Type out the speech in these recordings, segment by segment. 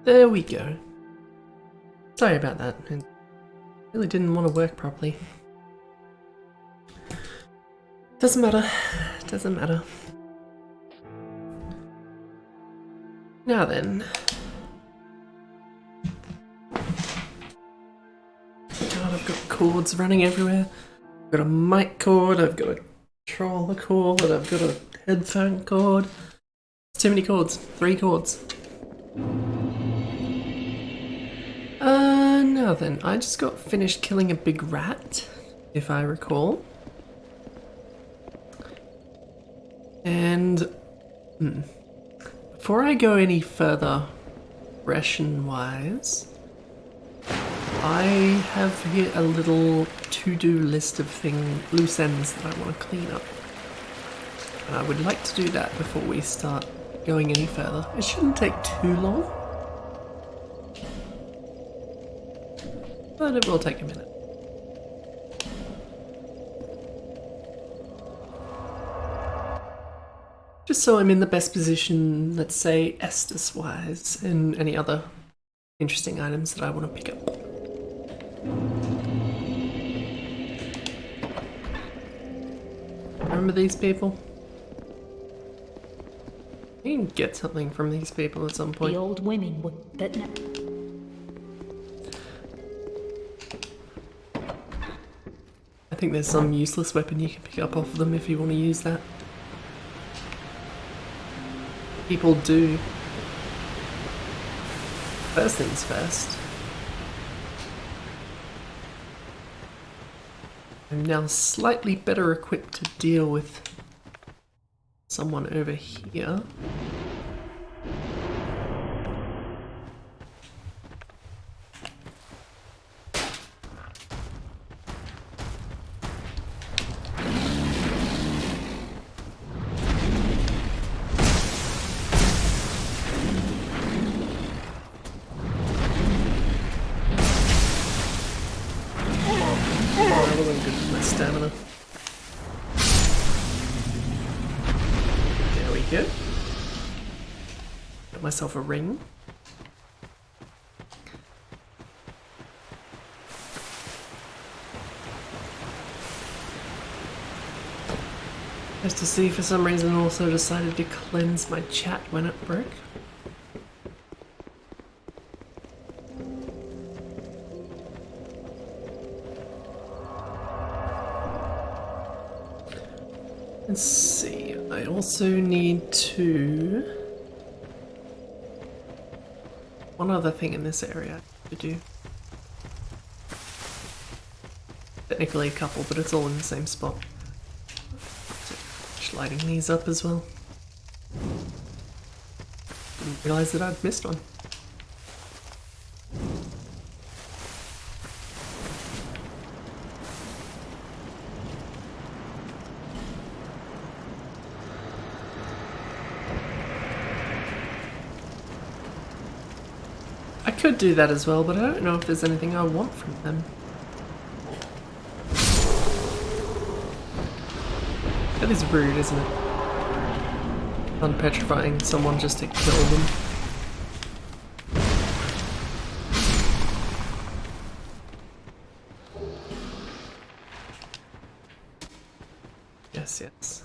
There we go. Sorry about that. It really didn't want to work properly. Doesn't matter. Doesn't matter. Now then. God, I've got cords running everywhere. I've got a mic cord, I've got a controller cord, I've got a headphone cord. It's too many cords. 3 cords. Now then, I just got finished killing a big rat, if I recall. And before I go any further ration-wise, I have here a little to-do list of loose ends that I want to clean up. And I would like to do that before we start going any further. It shouldn't take too long, but it will take a minute. Just so I'm in the best position, let's say Estus-wise, and any other interesting items that I want to pick up. Remember these people? You can get something from these people at some point. The old women would that. I think there's some useless weapon you can pick up off of them if you want to use that. People do. First things first. I'm now slightly better equipped to deal with someone over here. That wasn't good for my stamina. There we go. Got myself a ring. Just to see, for some reason, also decided to cleanse my chat when it broke. Let's see, I also need to... One other thing in this area to do. Technically a couple, but it's all in the same spot. Just lighting these up as well. Didn't realise that I'd missed one. I could do that as well, but I don't know if there's anything I want from them. That is rude, isn't it? Unpetrifying someone just to kill them. Yes, yes.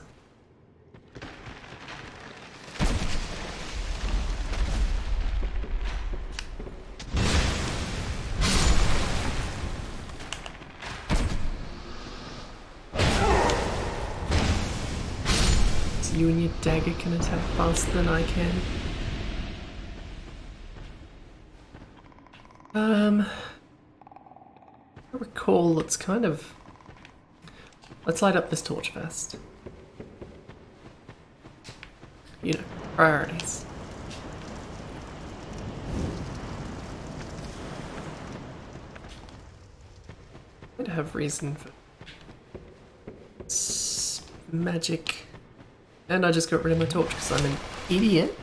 You and your dagger can attack faster than I can. I recall it's kind of... Let's light up this torch first. You know, priorities. I'd have reason for... magic... And I just got rid of my torch because I'm an idiot.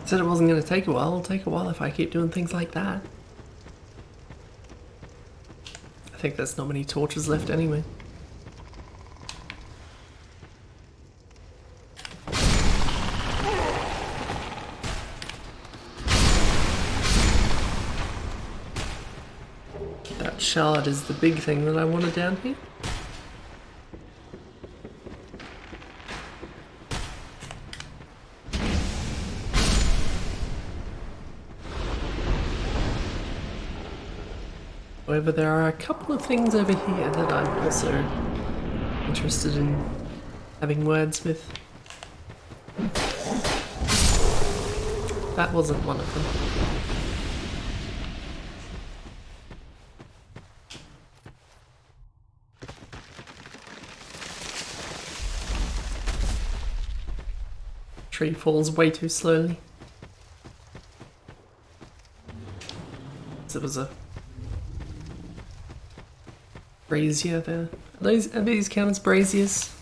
Said it wasn't going to take a while. It'll take a while if I keep doing things like that. I think there's not many torches left anyway. shard is the big thing that I wanted down here. However, there are a couple of things over here that I'm also interested in having words with. That wasn't one of them. Tree falls way too slowly. There was a brazier there. Are these count as braziers?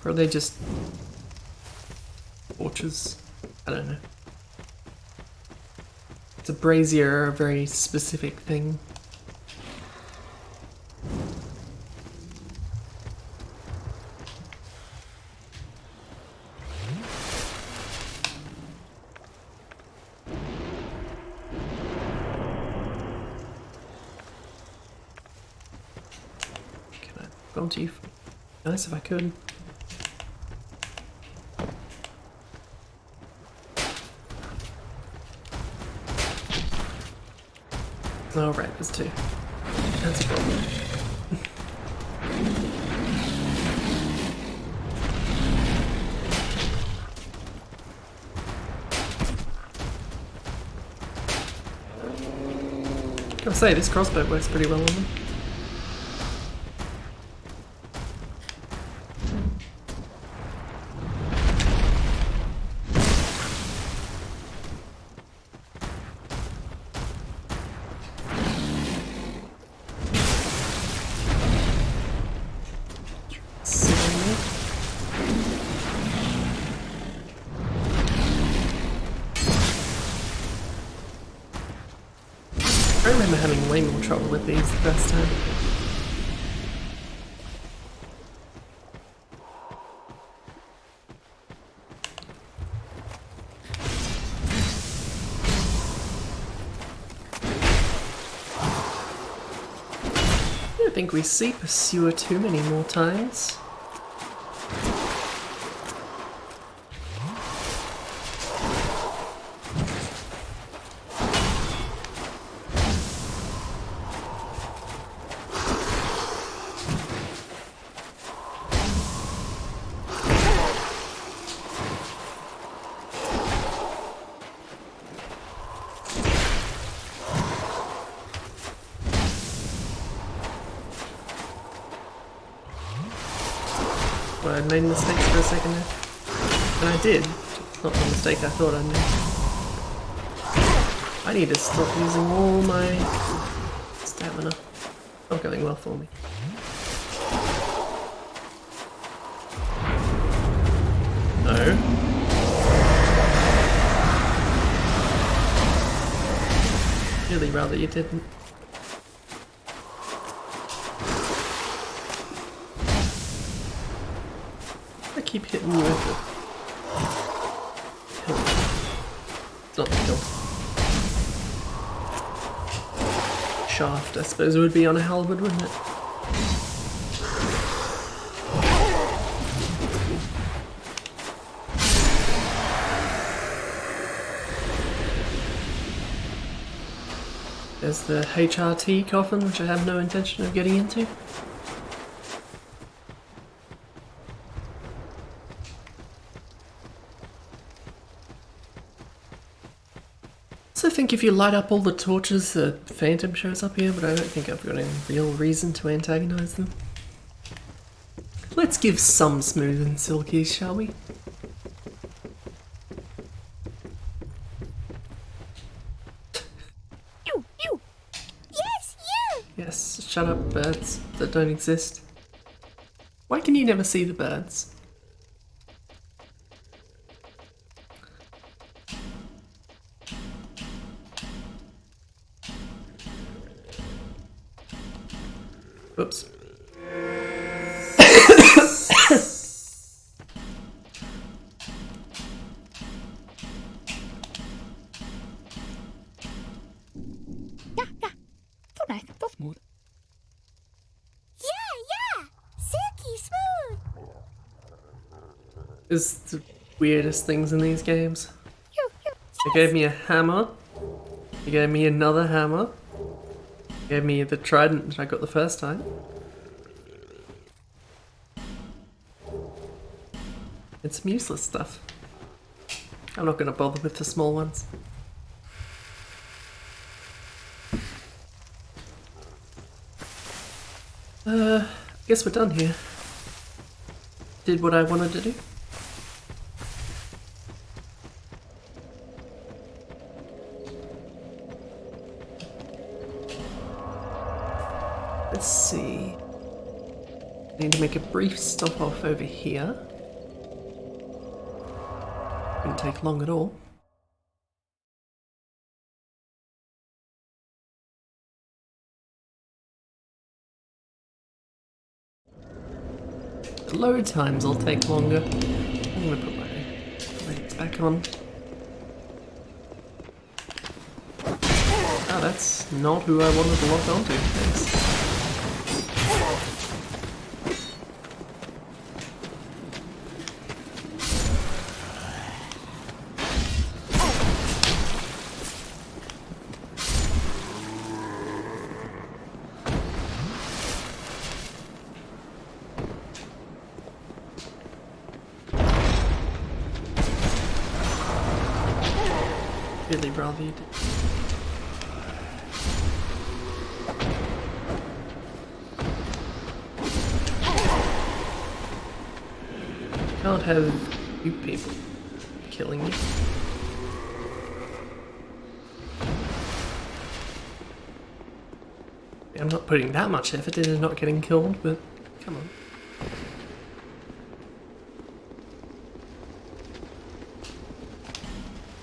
Or are they just torches? I don't know. It's a brazier, a very specific thing. Onto you. Nice if I could. Oh right, there's two. That's a problem. I'll say this crossbow works pretty well on them. I remember having way more trouble with these the first time. I don't think we see Pursuer too many more times. Well, I made mistakes for a second there. And I did. Not the mistake I thought I made. I need to stop using all my stamina. Not going well for me. No. Really rather you didn't. I keep hitting you with it. Hilt. It's not the hilt. Shaft, I suppose it would be on a halberd, wouldn't it? There's the HRT coffin, which I have no intention of getting into. I think if you light up all the torches, the phantom shows up here, but I don't think I've got any real reason to antagonize them. Let's give some smooth and silky, shall we? You! Yes, you! Yes, shut up, birds that don't exist. Why can you never see the birds? Oops. Ja, ja. Zo nice, zo smooth. is the weirdest things in these games. You. It gave me a hammer. It gave me another hammer. It gave me the trident that I got the first time. And some useless stuff. I'm not gonna bother with the small ones. Guess we're done here. Did what I wanted to do. Let's see. I need to make a brief stop off over here. Wouldn't take long at all. The load times will take longer. I'm gonna put my legs back on. Ah, that's not who I wanted to lock onto. Thanks. Really rather you did. Can't have you people killing me. I'm not putting that much effort into not getting killed, but come on.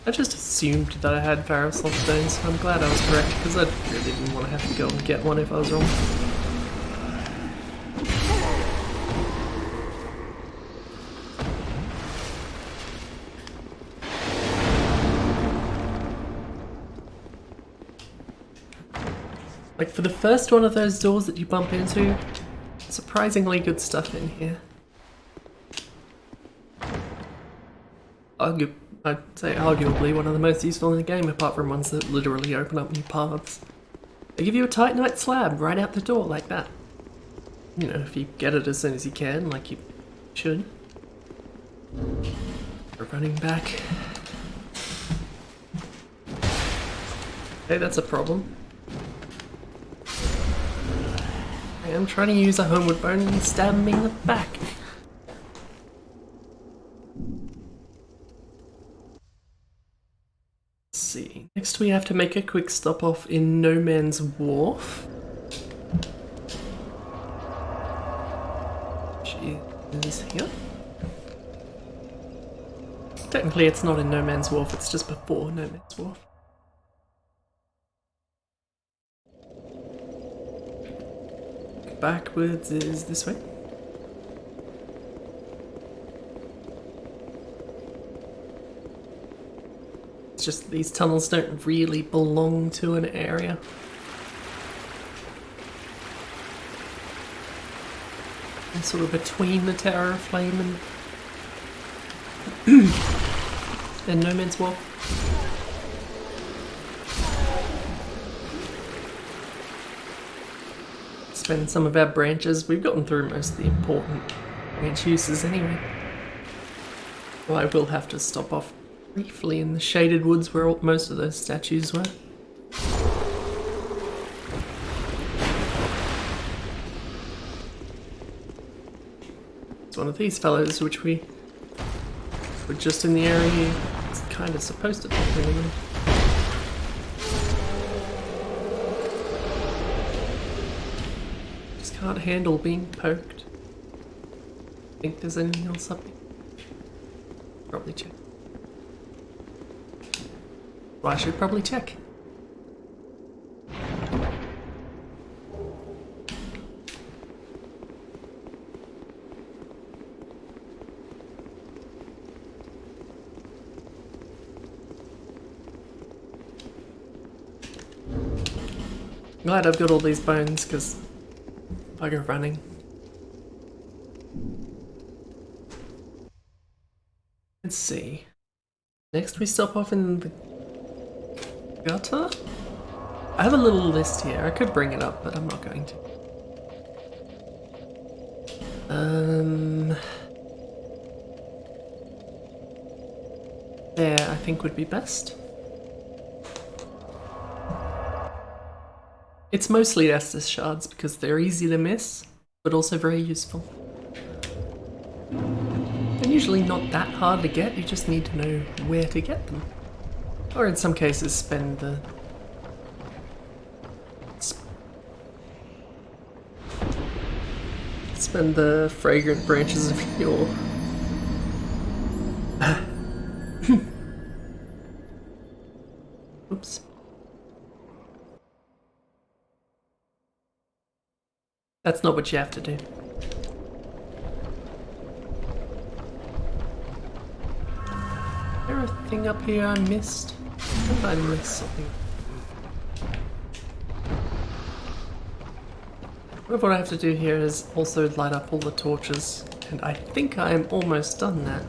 I just assumed that I had Varusol stones, so I'm glad I was correct, because I really didn't want to have to go and get one if I was wrong. Like, for the first one of those doors that you bump into, surprisingly good stuff in here. I'd say arguably one of the most useful in the game, apart from ones that literally open up new paths. They give you a titanite slab right out the door, like that. You know, if you get it as soon as you can, like you should. We're running back. Hey, that's a problem. I am trying to use a homeward bone and he's stabbing me in the back. See. Next we have to make a quick stop off in No Man's Wharf. She is here. Technically it's not in No Man's Wharf, it's just before No Man's Wharf. Backwards is this way. Just these tunnels don't really belong to an area. And sort of between the Tower of Flame and No Man's Wharf. Spend some of our branches. We've gotten through most of the important branch uses anyway. Well, I will have to stop off briefly in the shaded woods where most of those statues were. It's one of these fellows which we were just in the area it's kind of supposed to be killing them. Just can't handle being poked. Think there's anything else up here? Probably check. Well, I should probably check. Glad I've got all these bones, because if I go running. Let's see. Next we stop off in the gutter? I have a little list here. I could bring it up, but I'm not going to. There, I think would be best. It's mostly Estus shards because they're easy to miss, but also very useful. They're usually not that hard to get, you just need to know where to get them. Or in some cases spend the fragrant branches of your oops. That's not what you have to do. Is there a thing up here I missed? I think I missed something. What I have to do here is also light up all the torches, and I think I am almost done that.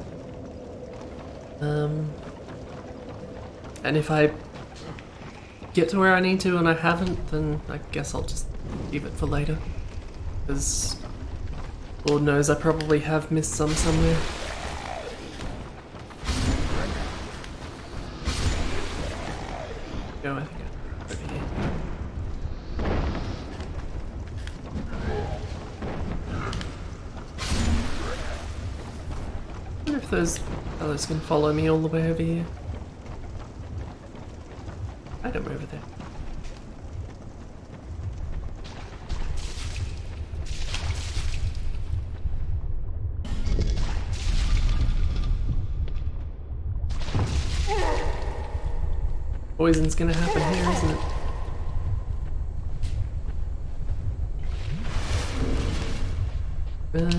And if I get to where I need to and I haven't, then I guess I'll just leave it for later. Because Lord knows I probably have missed some somewhere. Go, I think over here. I wonder if those fellows can follow me all the way over here. Item over there. Poison's gonna happen here, isn't it? There's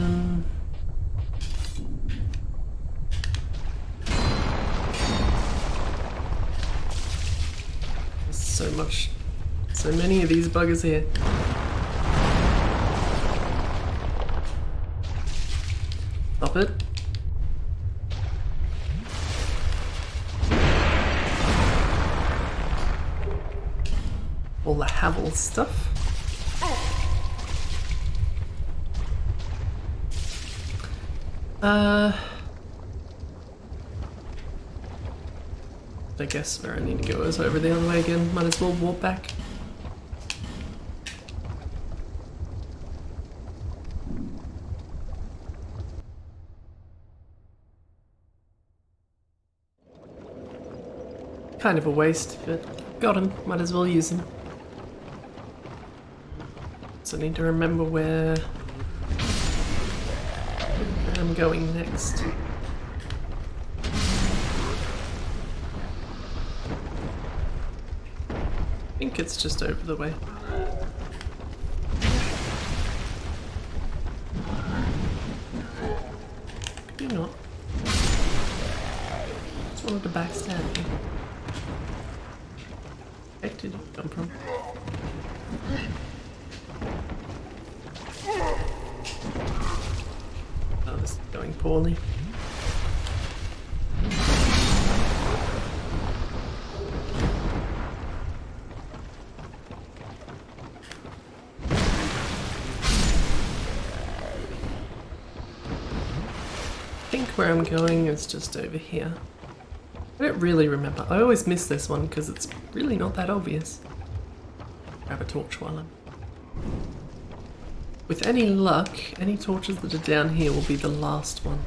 so many of these buggers here. Stop it. All the Havel stuff. I guess where I need to go is over the other way again. Might as well walk back. Kind of a waste, but got him. Might as well use him. So I need to remember where I'm going next. I think it's just over the way. Maybe not. Just wanted to backstab me. Where did you come from? Oh, this is going poorly. I think where I'm going is just over here. I don't really remember. I always miss this one because it's really not that obvious. Grab a torch while I'm... With any luck, any torches that are down here will be the last one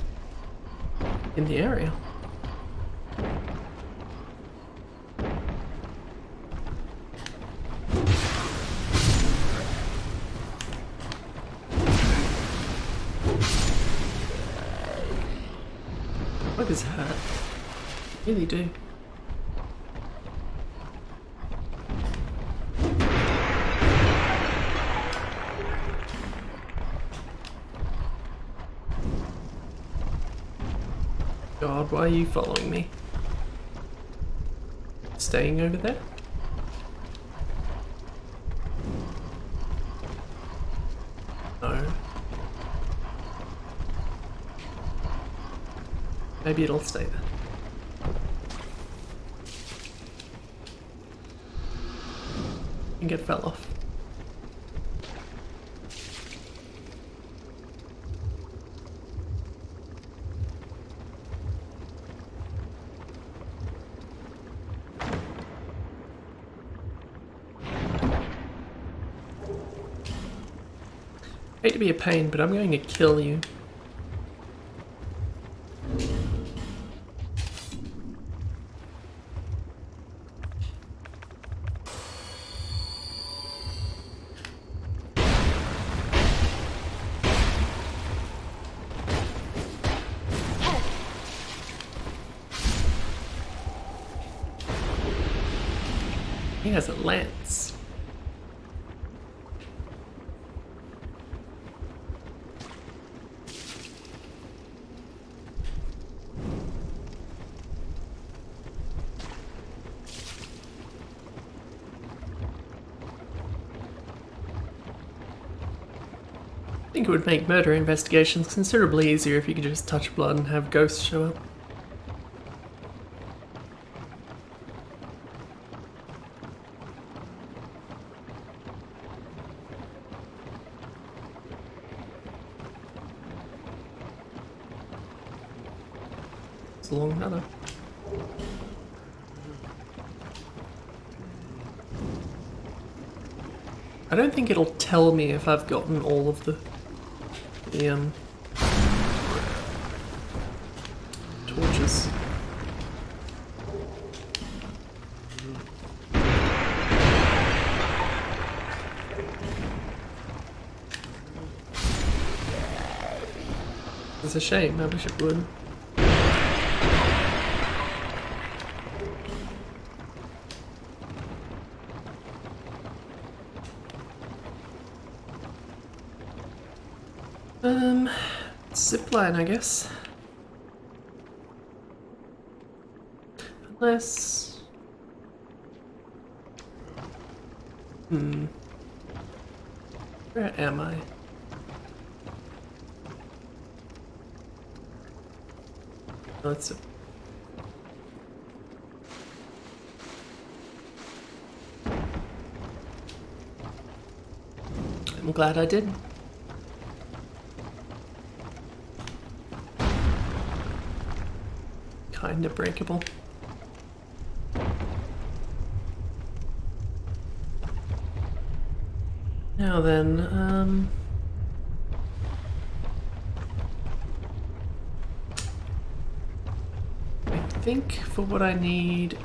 in the area. Buggers hurt. Really do. God, why are you following me? Staying over there? No. Maybe it'll stay there. I think it fell off. Hate to be a pain, but I'm going to kill you. He has a lance. I think it would make murder investigations considerably easier if you could just touch blood and have ghosts show up. It's a long ladder. I don't think it'll tell me if I've gotten all of the torches. It's a shame, I wish it would. Zipline, I guess. Unless... Where am I? Oh, it's a... I'm glad I did. Kinda breakable. Now then, I think for what I need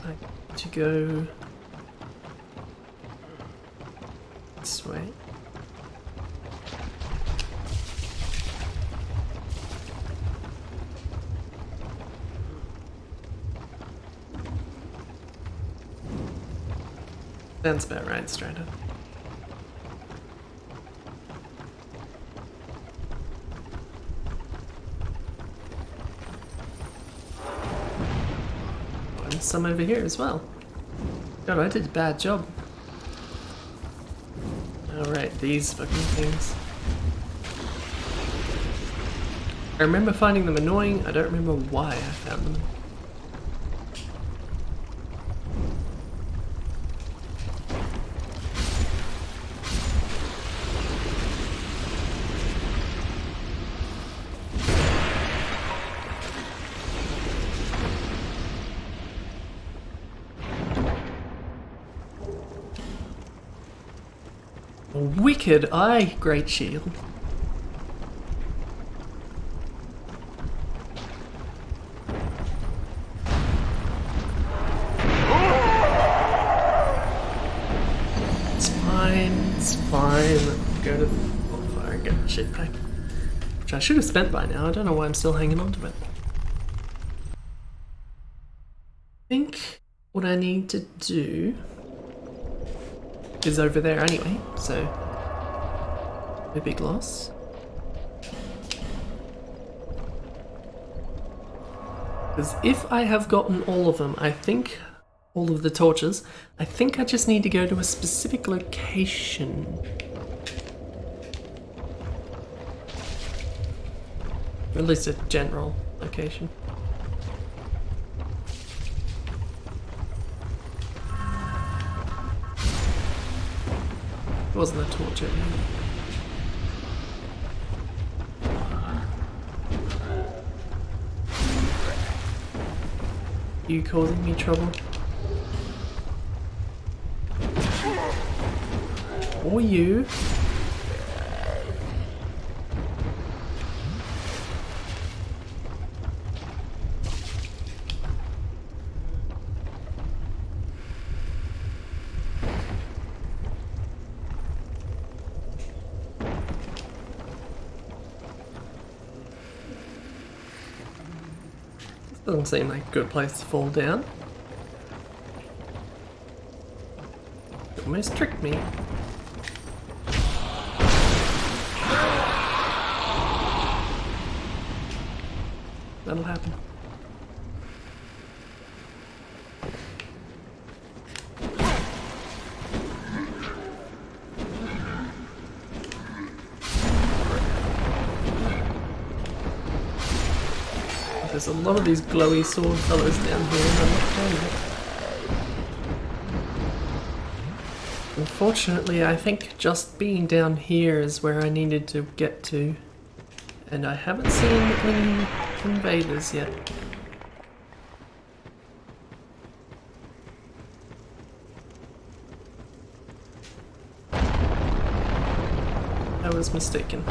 to go this way. Sounds about right, straight up. And some over here as well. God, I did a bad job. Alright, these fucking things. I remember finding them annoying, I don't remember why I found them. Wicked Eye Great Shield. It's fine, it's fine. Go to the bonfire and get the shit back. Which I should have spent by now, I don't know why I'm still hanging on to it. I think what I need to do is over there anyway, so no big loss. Because if I have gotten all of them, I think, all of the torches, I think I just need to go to a specific location. Or at least a general location. It wasn't a torch anyway. You causing me trouble? Or you? Doesn't seem like a good place to fall down. You almost tricked me. That'll happen. There's a lot of these glowy sword fellows down here, and I'm not playing it. Unfortunately, I think just being down here is where I needed to get to, and I haven't seen any invaders yet. I was mistaken.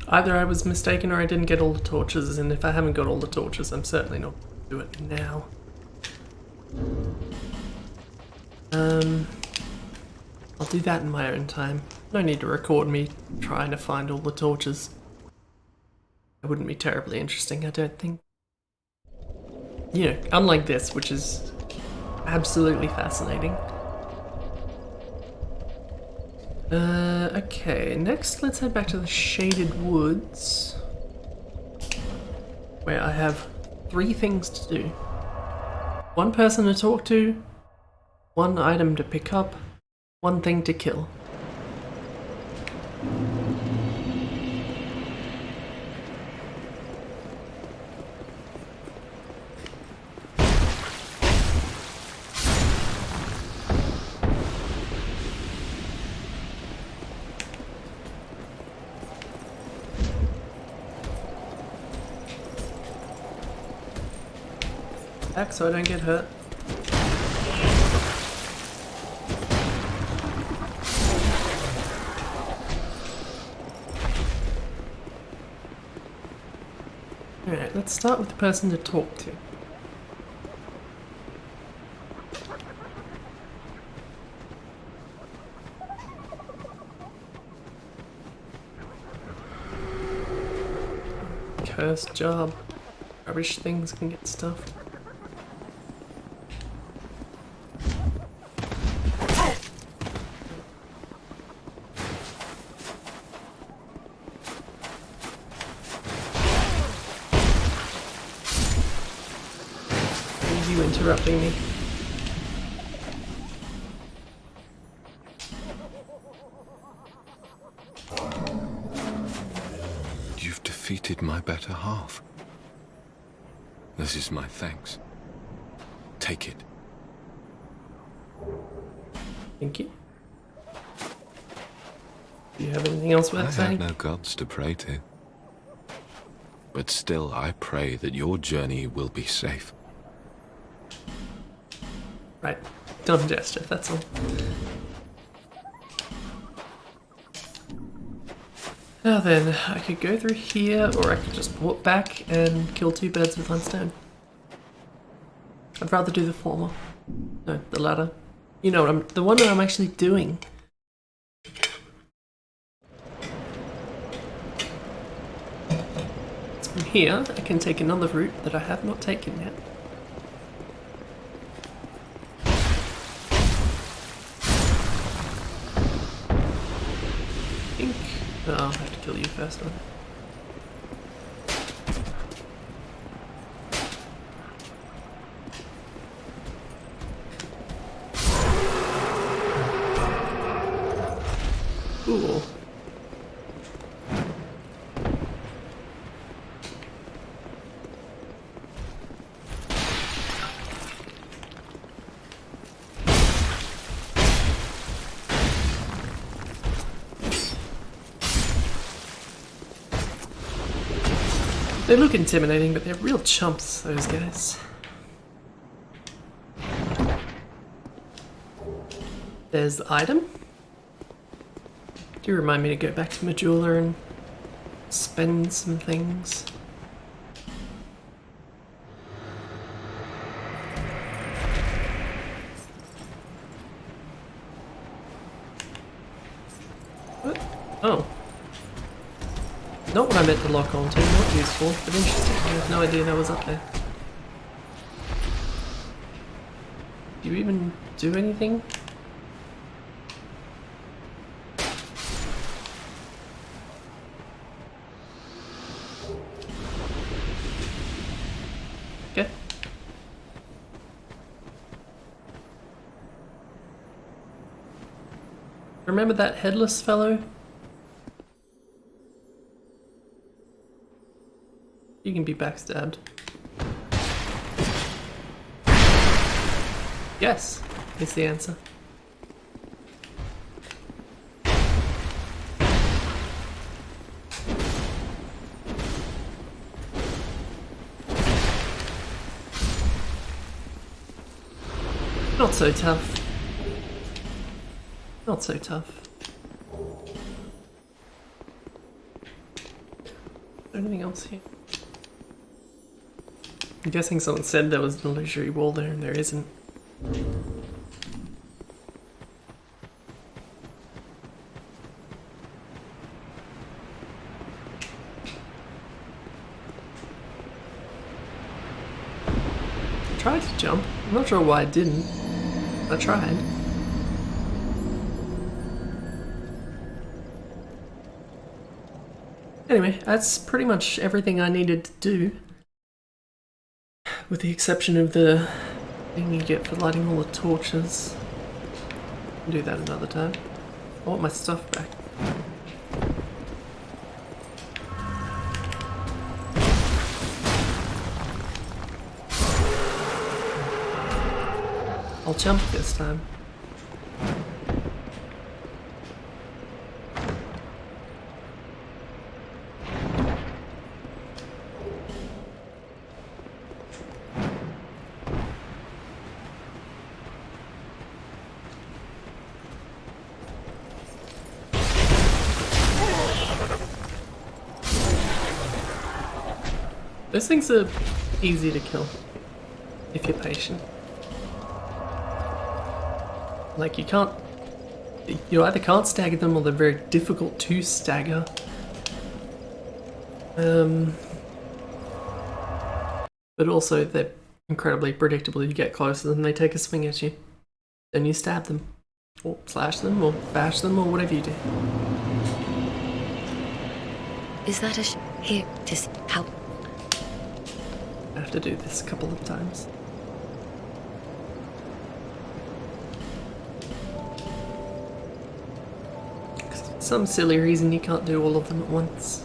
Either I was mistaken or I didn't get all the torches, and if I haven't got all the torches, I'm certainly not going to do it now. I'll do that in my own time. No need to record me trying to find all the torches. It wouldn't be terribly interesting, I don't think. You know, unlike this, which is absolutely fascinating. Okay, next let's head back to the Shaded Woods, where I have 3 things to do. 1 person to talk to, 1 item to pick up, 1 thing to kill. Back so I don't get hurt. Alright, let's start with the person to talk to. Cursed job. Rubbish things can get stuff. You interrupting me. You've defeated my better half. This is my thanks. Take it. Thank you. Do you have anything else worth I saying? have no gods to pray to. But still, I pray that your journey will be safe. Right. Dumb gesture, that's all. Now then, I could go through here, or I could just walk back and kill 2 birds with 1 stone. I'd rather do the former. No, the latter. You know, the one that I'm actually doing. So from here, I can take another route that I have not taken yet. Oh, I'll have to kill you first one. Cool. They look intimidating, but they're real chumps, those guys. There's the item. Do remind me to go back to my jeweler and spend some things. What? Oh. Not what I meant to lock onto, not useful, but interesting. I have no idea that was up there. Do you even do anything? Okay. Remember that headless fellow? You can be backstabbed. Yes, is the answer. Not so tough. Not so tough. Anything else here? I'm guessing someone said there was an illusory wall there and there isn't. I tried to jump. I'm not sure why I didn't. I tried. Anyway, that's pretty much everything I needed to do. With the exception of the thing you get for lighting all the torches. I'll do that another time. I want my stuff back. I'll jump this time. Those things are easy to kill if you're patient. Like you either can't stagger them or they're very difficult to stagger. But also they're incredibly predictable. You get closer and they take a swing at you. Then you stab them. Or slash them or bash them or whatever you do. Is that here to help? I have to do this a couple of times. For some silly reason you can't do all of them at once.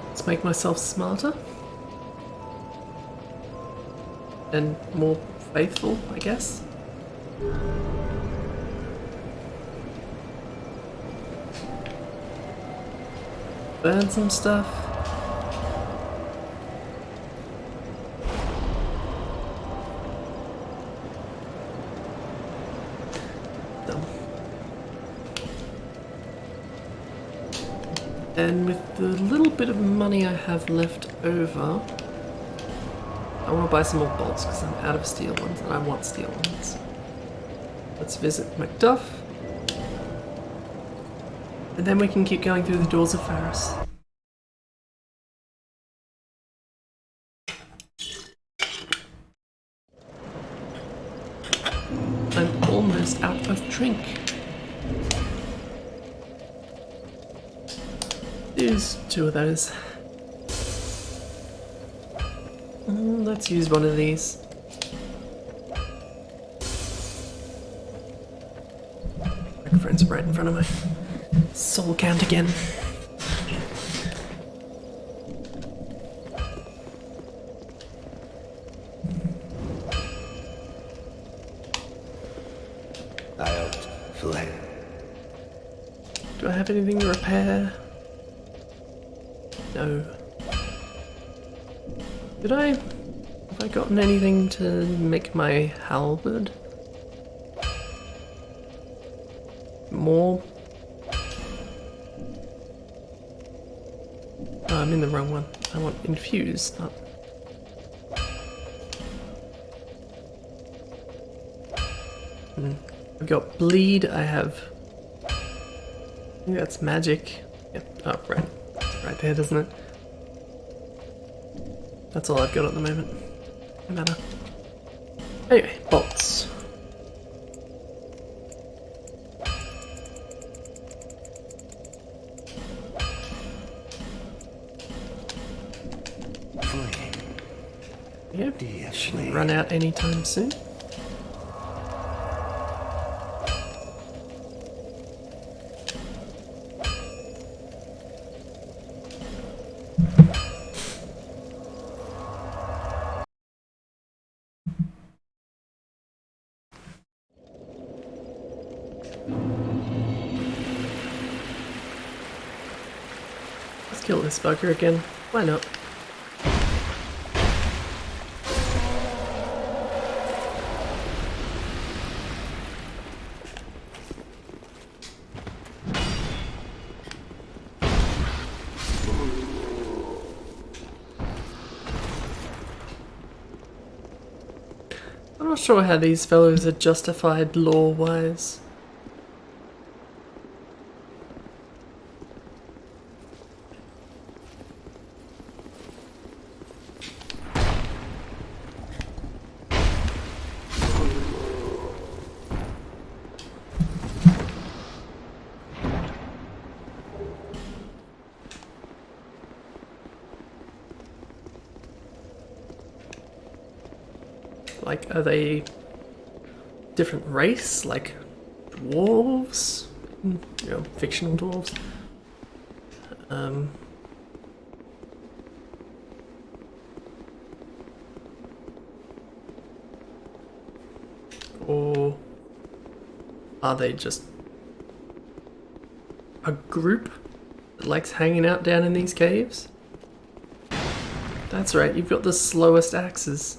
Let's make myself smarter. And more faithful, I guess. Burn some stuff. Done. And with the little bit of money I have left over, I want to buy some more bolts because I'm out of steel ones and I want steel ones. Let's visit Macduff. And then we can keep going through the doors of Faris. I'm almost out of drink. Use 2 of those. Let's use one of these. Microphone's right in front of my soul count again. Do I have anything to repair? No. Have I gotten anything to make my halberd? More? Oh, I'm in the wrong one. I want infuse, not... I've got bleed, I have... I think that's magic. Yep, oh, right. Right there, doesn't it? That's all I've got at the moment. No matter. Anyway, bolts. Yep, shouldn't run out anytime soon. Let's kill this bugger again. Why not? I'm not sure how these fellows are justified lore-wise. Like, are they different race? Like dwarves? You know, fictional dwarves? Or are they just a group that likes hanging out down in these caves? That's right, you've got the slowest axes.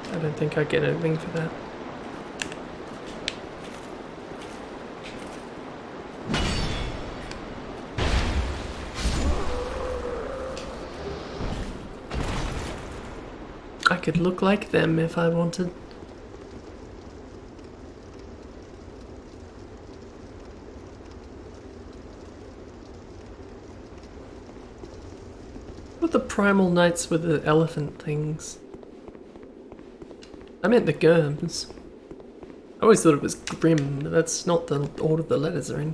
I don't think I get anything for that. I could look like them if I wanted. What are the primal knights with the elephant things? I meant the Germs. I always thought it was Grim, but that's not the order the letters are in.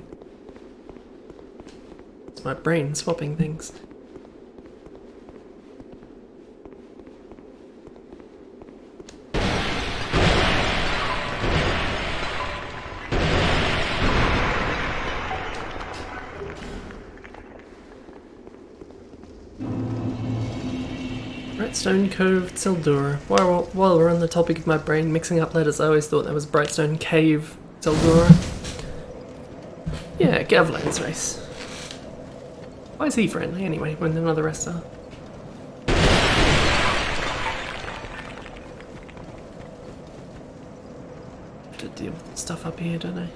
It's my brain swapping things. Brightstone Cove, Tildura. While we're on the topic of my brain mixing up letters, I always thought that was Brightstone Cave, Tildura. Yeah, Gavlan's race. Why is he friendly anyway, when none of the rest are? Have to deal with stuff up here, don't I?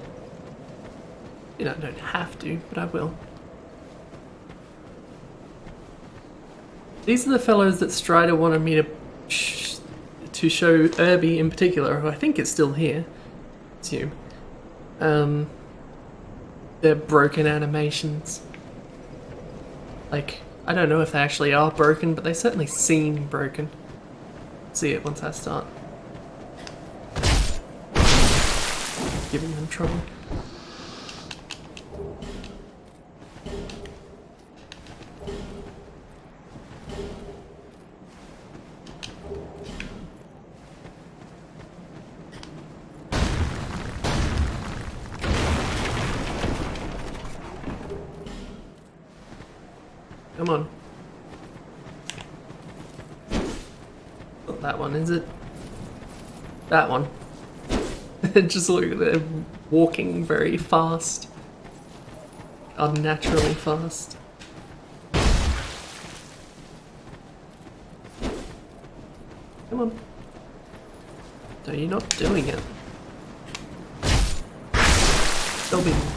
You know, I don't have to, but I will. These are the fellows that Strider wanted me to show Irby in particular, who I think is still here. Assume. They're broken animations. Like, I don't know if they actually are broken, but they certainly seem broken. See it once I start giving them trouble. Come on. Not that one, is it? That one. Just look at them walking very fast. Unnaturally fast. Come on. No, you're not doing it. There'll be more.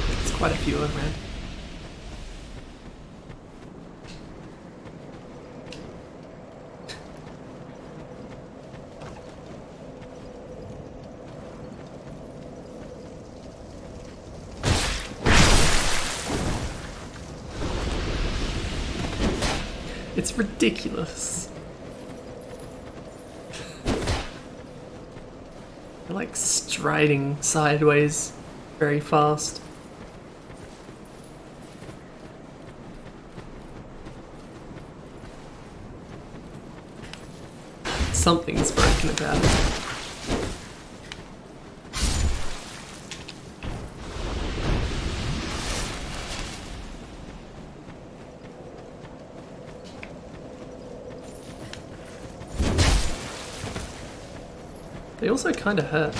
There's quite a few around. It's ridiculous. They're like striding sideways very fast. Something's broken about it. They also kind of hurt.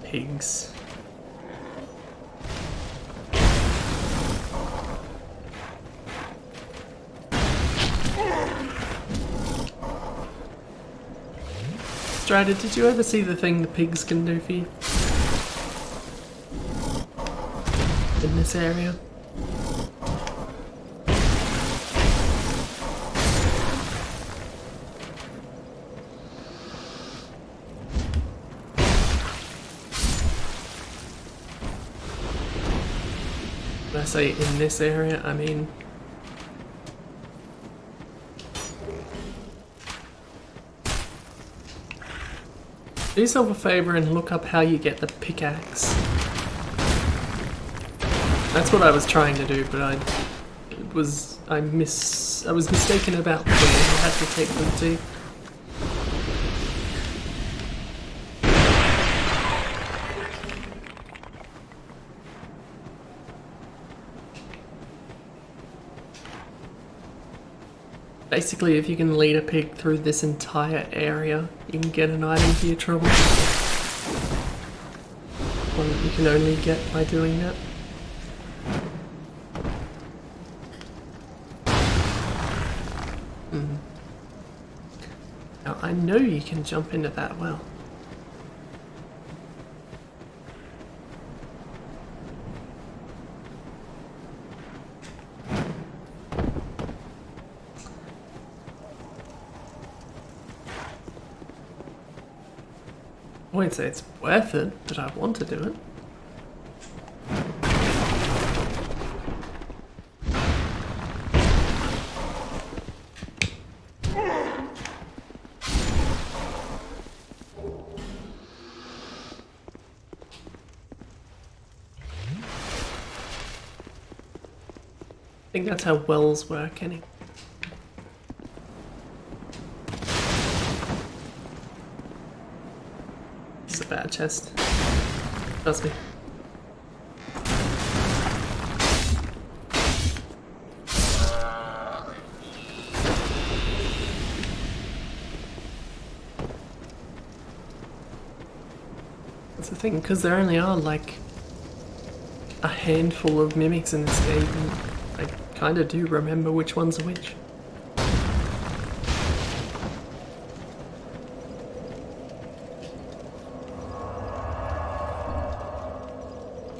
Pigs. Strider, did you ever see the thing the pigs can do for you? In this area? When I say in this area, I mean... Do yourself a favor and look up how you get the pickaxe. That's what I was trying to do, but I was mistaken about the way I had to take them to. Basically, if you can lead a pig through this entire area, you can get an item for your trouble. One that you can only get by doing that. Now, I know you can jump into that well. I won't say it's worth it, but I want to do it. I think that's how wells work, Kenny. It's a bad chest. Trust me. That's the thing, because there only are like a handful of mimics in this game, and I kind of do remember which ones are which.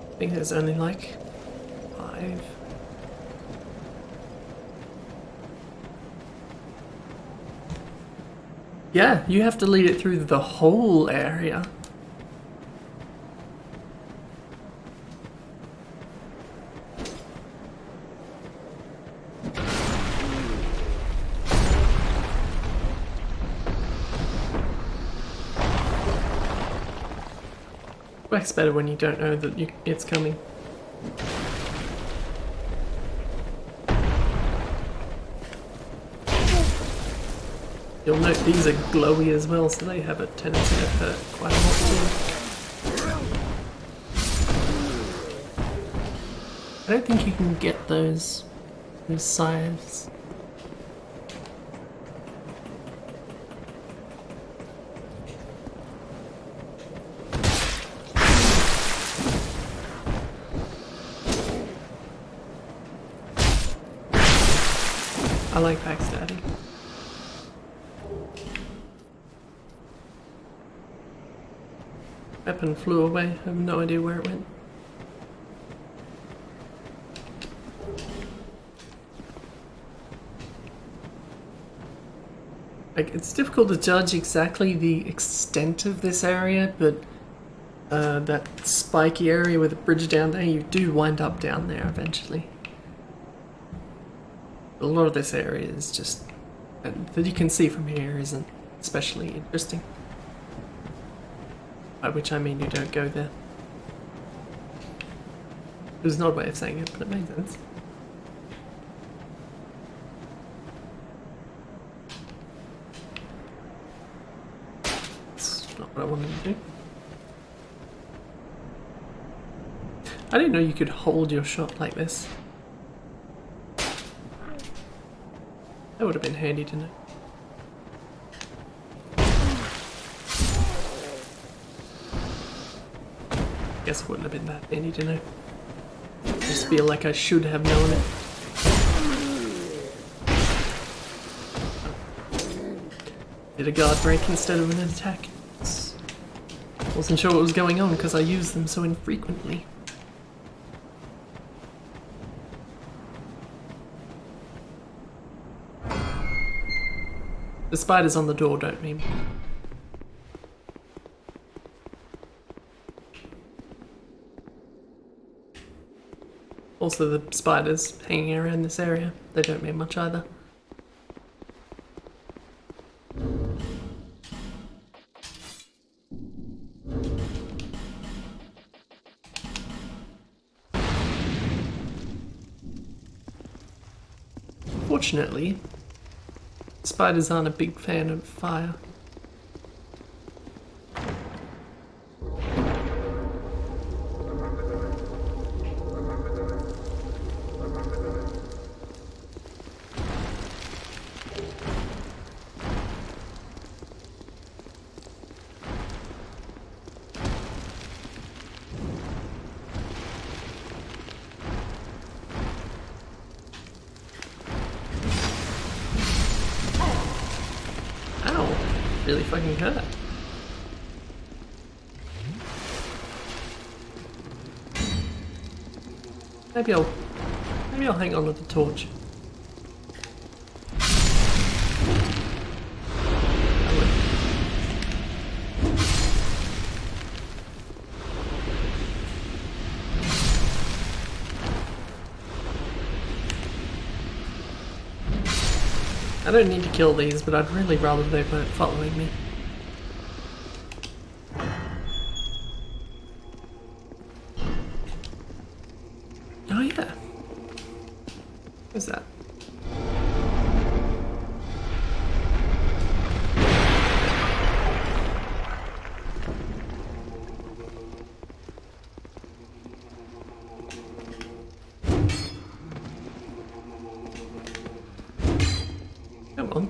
I think there's only like 5. Yeah, you have to lead it through the whole area. Works better when you don't know that it's coming. You'll note these are glowy as well, so they have a tendency to hurt quite a lot too. I don't think you can get those scythes. I like backstabbing. Weapon flew away. I have no idea where it went. Like, it's difficult to judge exactly the extent of this area, but that spiky area with the bridge down there, you do wind up down there eventually. A lot of this area is just, that you can see from here, isn't especially interesting. By which I mean you don't go there. There's no way of saying it, but it makes sense. It's not what I wanted to do. I didn't know you could hold your shot like this. That would have been handy to know. Guess it wouldn't have been that handy to know. I just feel like I should have known it. Did a guard break instead of an attack? Wasn't sure what was going on because I use them so infrequently. The spiders on the door don't mean. Also, the spiders hanging around this area, they don't mean much either. Fortunately, spiders aren't a big fan of fire. Really fucking hurt. Maybe I'll hang on to the torch. I don't need to kill these, but I'd really rather they weren't following me. Oh yeah. What's that? Come on.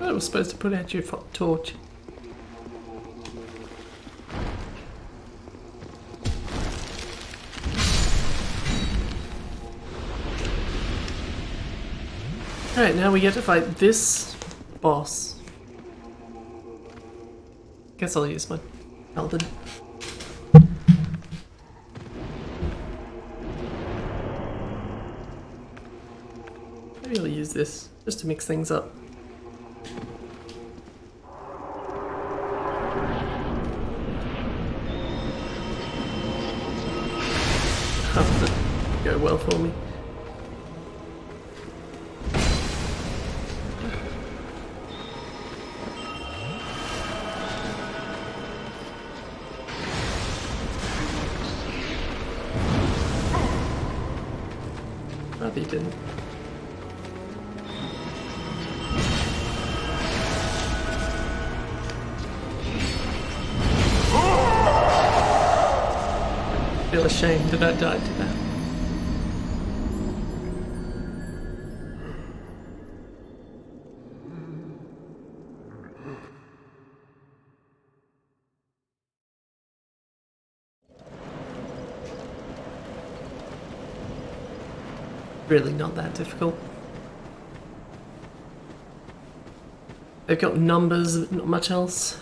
I was supposed to put out your torch. Alright, now we get to fight this boss. Guess I'll use my Paladin. Maybe I'll use this just to mix things up. enough to go well for me. Rather you didn't. I feel ashamed that I died to that. Really not that difficult. They've got numbers, but not much else.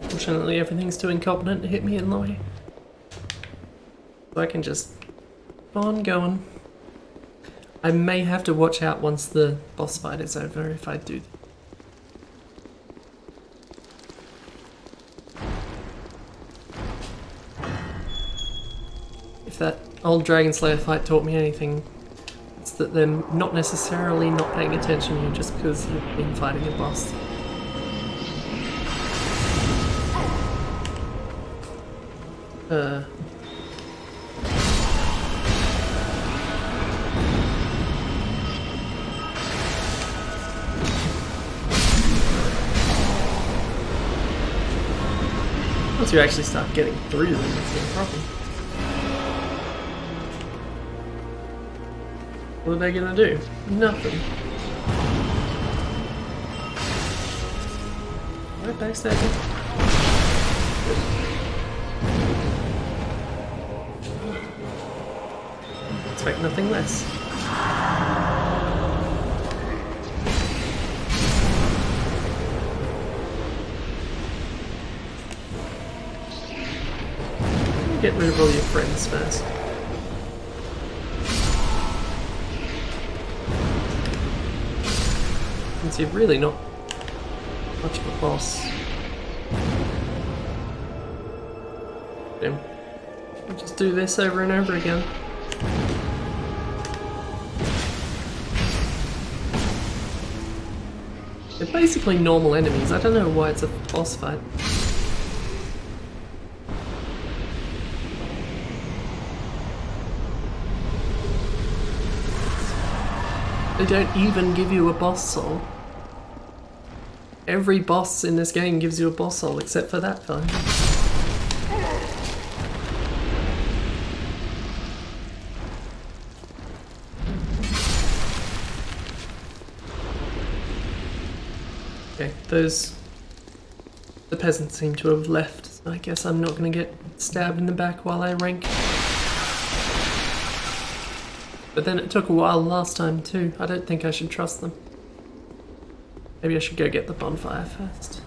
Unfortunately, everything's too incompetent to hit me in the way. So I can just keep on going. I may have to watch out once the boss fight is over if I do. If that old Dragon Slayer fight taught me anything, it's that they're not necessarily not paying attention to you just because you've been fighting a boss. Once you actually start getting through them, it's no problem. What are they gonna do? Nothing. Right, backstabbing. Expect nothing less. Get rid of all your friends first. Since you're really not much of a boss. Then we'll just do this over and over again. They're basically normal enemies. I don't know why it's a boss fight. They don't even give you a boss soul. Every boss in this game gives you a boss soul except for that guy. Okay, the peasants seem to have left, so I guess I'm not gonna get stabbed in the back while I rank. But then it took a while last time too. I don't think I should trust them. Maybe I should go get the bonfire first.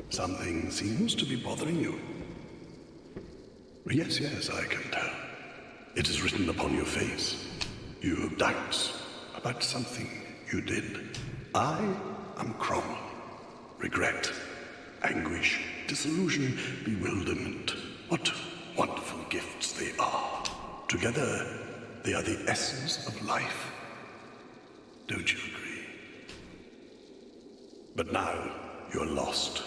Something seems to be bothering you. Yes, yes, I can tell. It is written upon your face. You have doubts about something you did. I am Cromwell. Regret, anguish, disillusion, bewilderment. What wonderful gifts they are. Together, they are the essence of life. Don't you agree? But now, you're lost.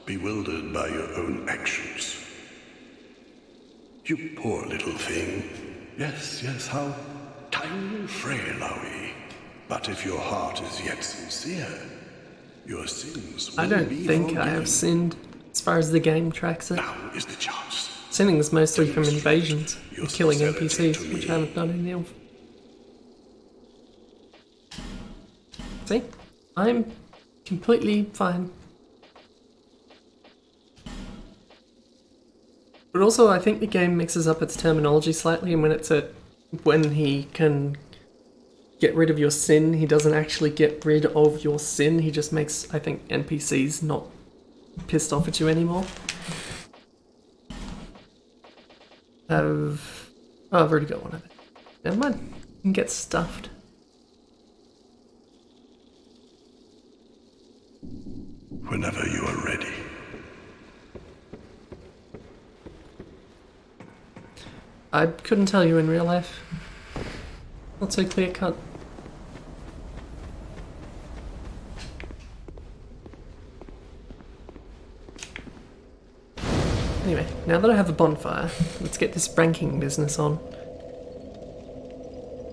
Bewildered by your own actions. You poor little thing. Yes, yes, how tiny and frail are we. But if your heart is yet sincere, your sins will I don't be think forgiven. I have sinned, as far as the game tracks it. Now is the chance. Sinning is mostly from invasions Your and killing sincerity NPCs, to which me. I haven't done any of. See? I'm completely fine. But also, I think the game mixes up its terminology slightly, and when he can get rid of your sin, he doesn't actually get rid of your sin. He just makes, I think, NPCs not pissed off at you anymore. I've already got one of it. Never mind. You can get stuffed. Whenever you are ready. I couldn't tell you in real life. Not so clear cut. Anyway, now that I have a bonfire, let's get this ranking business on.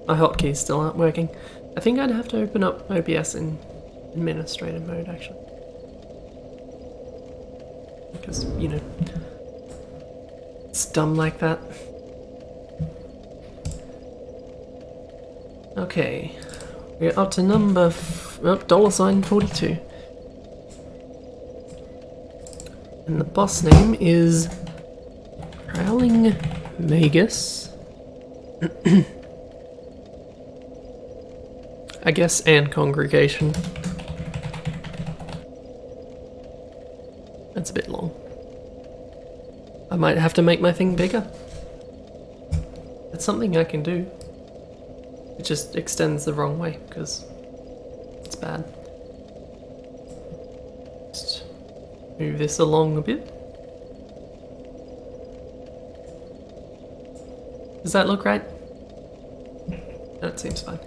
My hotkeys still aren't working. I think I'd have to open up OBS in administrator mode, actually. Because, you know, it's dumb like that. Okay, we're up to number $42. And the boss name is Prowling Magus. I guess, and Congregation. That's a bit long. I might have to make my thing bigger. That's something I can do. It just extends the wrong way, because it's bad. Just move this along a bit. Does that look right? That seems fine.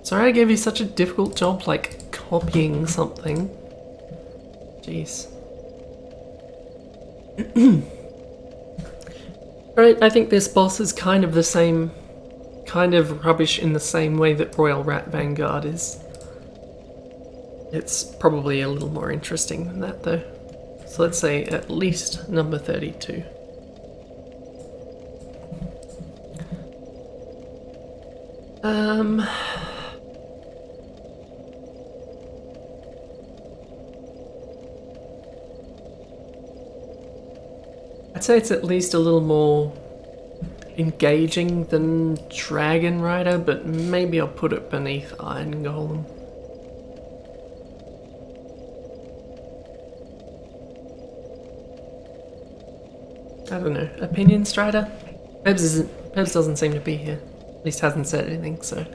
Sorry I gave you such a difficult job, like copying something. Jeez. Right, I think this boss is kind of the same, kind of rubbish in the same way that Royal Rat Vanguard is. It's probably a little more interesting than that though. So let's say at least number 32. I'd say it's at least a little more engaging than Dragon Rider, but maybe I'll put it beneath Iron Golem. I don't know. Opinion Strider? Pebs doesn't seem to be here. At least hasn't said anything, so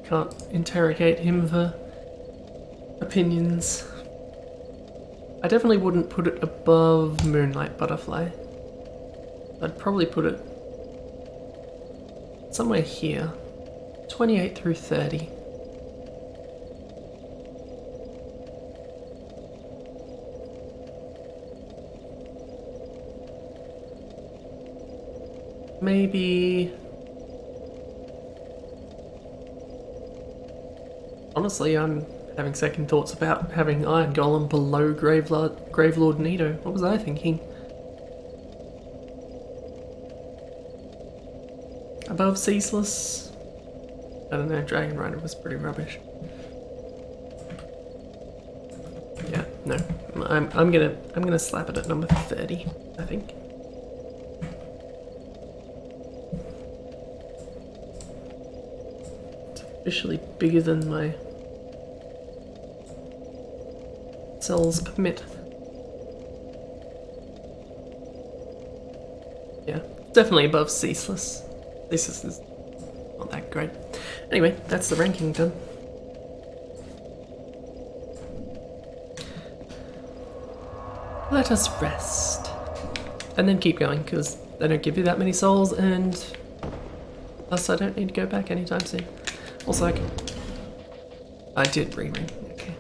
can't interrogate him for opinions. I definitely wouldn't put it above Moonlight Butterfly. I'd probably put it somewhere here. 28 through 30. Maybe... Honestly, I'm having second thoughts about having Iron Golem below Gravelord Nito. What was I thinking? Above Ceaseless? I don't know, Dragon Rider was pretty rubbish. Yeah, no. I'm gonna slap it at number 30, I think. It's officially bigger than my cells permit. Yeah, definitely above Ceaseless. Ceaseless is not that great. Anyway, that's the ranking done. Let us rest. And then keep going, because they don't give you that many souls, and plus I don't need to go back anytime soon. Also, I did re-ring. Okay.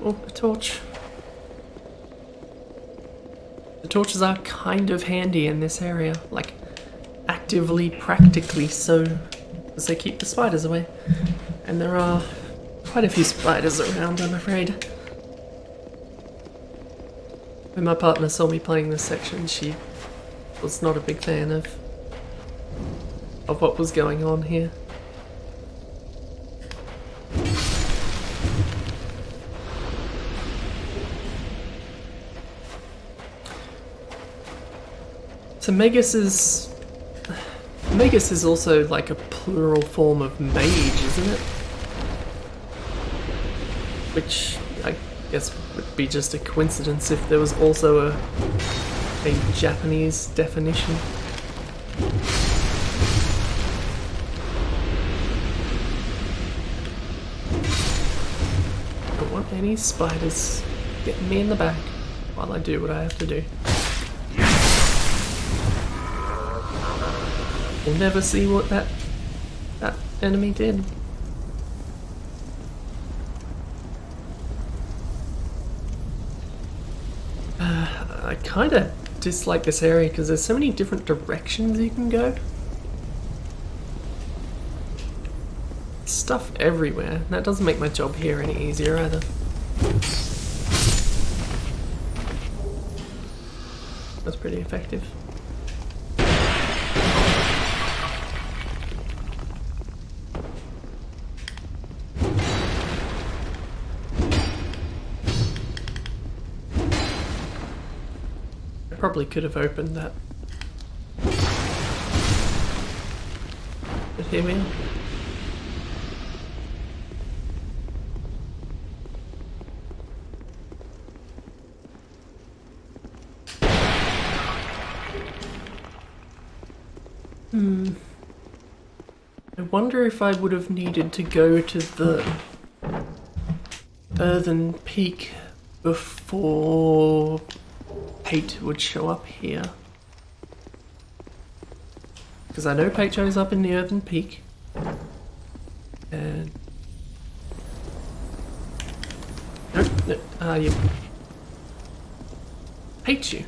Oh, a torch. The torches are kind of handy in this area, like actively, practically so, because they keep the spiders away. And there are quite a few spiders around, I'm afraid. When my partner saw me playing this section, she was not a big fan of what was going on here. So Magus is also like a plural form of mage, isn't it? Which I guess would be just a coincidence if there was also a Japanese definition. Don't want any spiders getting me in the back while I do what I have to do. We'll never see what that enemy did. I kind of dislike this area because there's so many different directions you can go. Stuff everywhere. That doesn't make my job here any easier either. That's pretty effective. Probably could have opened that. But here we are. I wonder if I would have needed to go to the earthen peak before Pate would show up here. Because I know Pate shows up in the earthen peak. And... no, you... Hate you.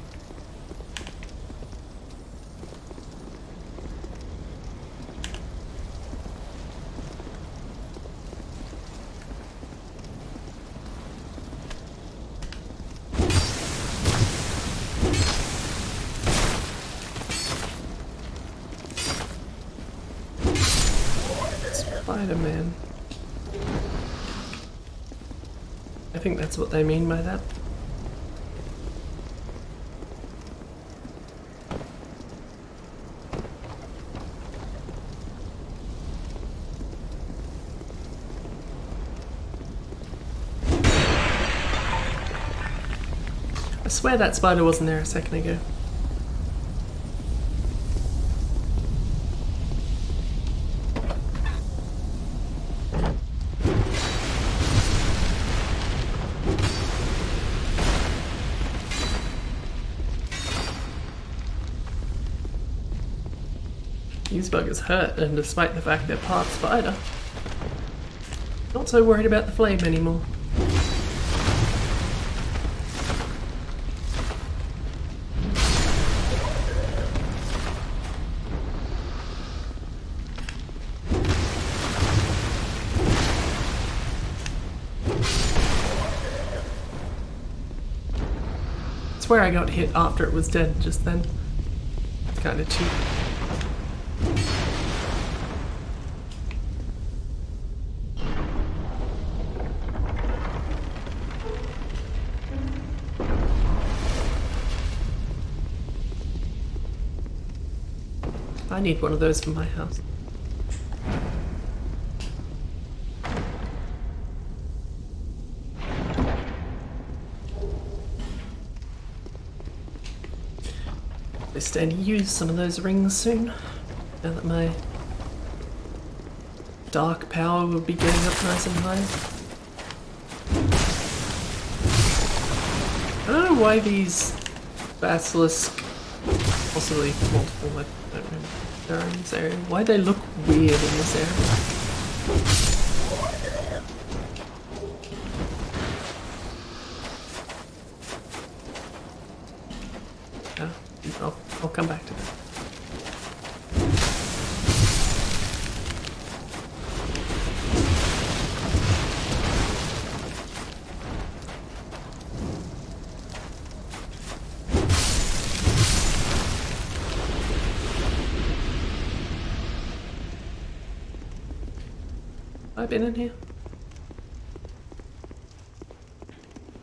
Spider-Man. I think that's what they mean by that. I swear that spider wasn't there a second ago. These buggers hurt, and despite the fact they're part spider, not so worried about the flame anymore. I swear I got hit after it was dead just then. It's kind of cheap. I need one of those for my house. I stand to use some of those rings soon, now that my dark power will be getting up nice and high. I don't know why these basilisk, possibly multiple, I don't know, they're in this area. Why they look weird in this area? I'll come back to that. Have I been in here?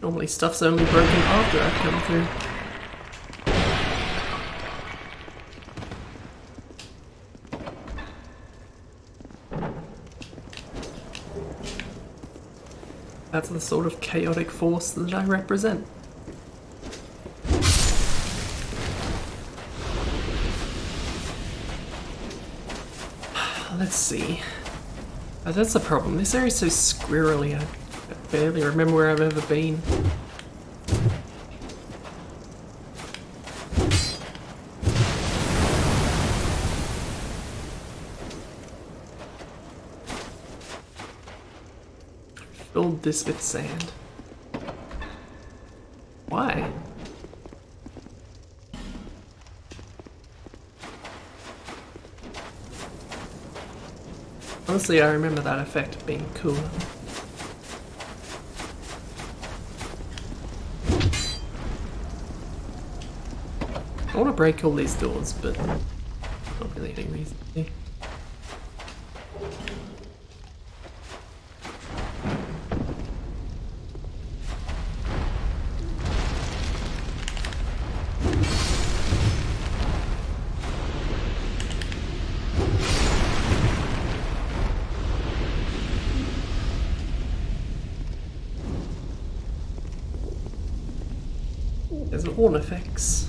Normally stuff's only broken after I've come through. That's the sort of chaotic force that I represent. Let's see. That's the problem. This area's so squirrely. I barely remember where I've ever been. Filled this with sand. Why? Honestly, I remember that effect being cool. I want to break all these doors, but not really any reason to. There's horn effects.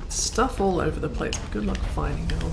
Stuff all over the place. Good luck finding it all.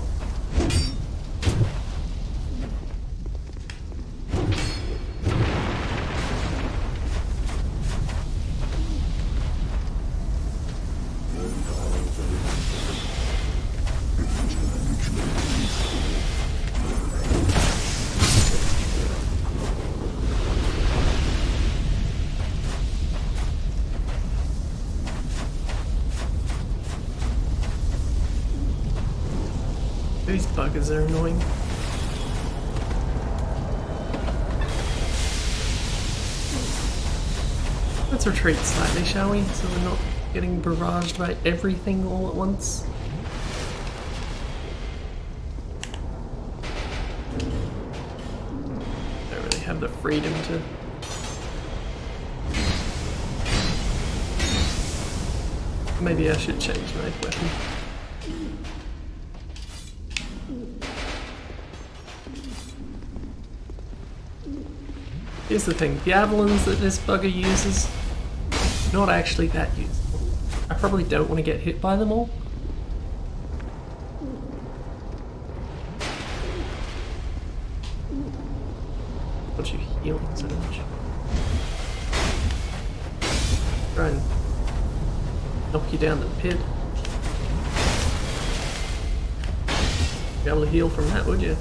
These buggers are annoying. Let's retreat slightly, shall we? So we're not getting barraged by everything all at once. Don't really have the freedom to... Maybe I should change my weapon. Here's the thing, the javelins that this bugger uses, not actually that useful. I probably don't want to get hit by them all. What you healing so much? Try and knock you down the pit. Be able to heal from that, would you?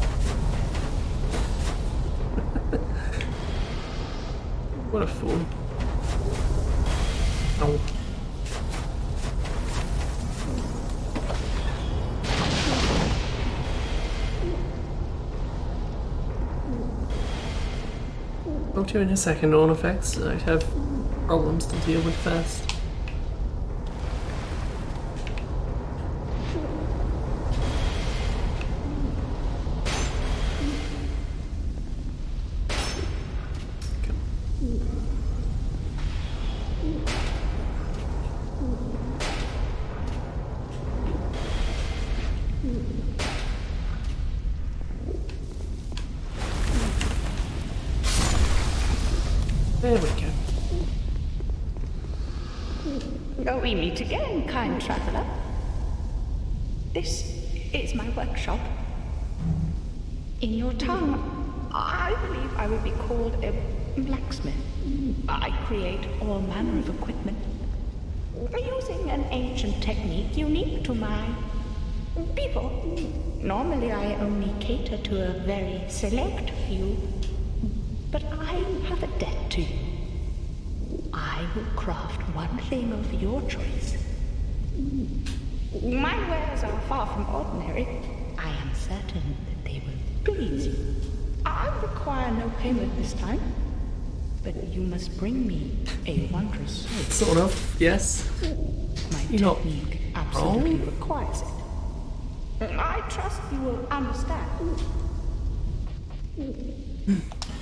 What a fool. Oh. Talk to you in a second on effects. I have problems to deal with first. There we go. Oh, we meet again, kind traveller. This is my workshop. In your tongue, I believe I would be called a blacksmith. I create all manner of equipment using an ancient technique unique to my people. Normally, I only cater to a very select few, but I have a debt to you. I will craft one thing of your choice. My wares are far from ordinary. I am certain that they will please you. I require no payment this time, but you must bring me a wondrous sword. Sort of, yes. My You're not technique absolutely wrong. requires it. I trust you will understand.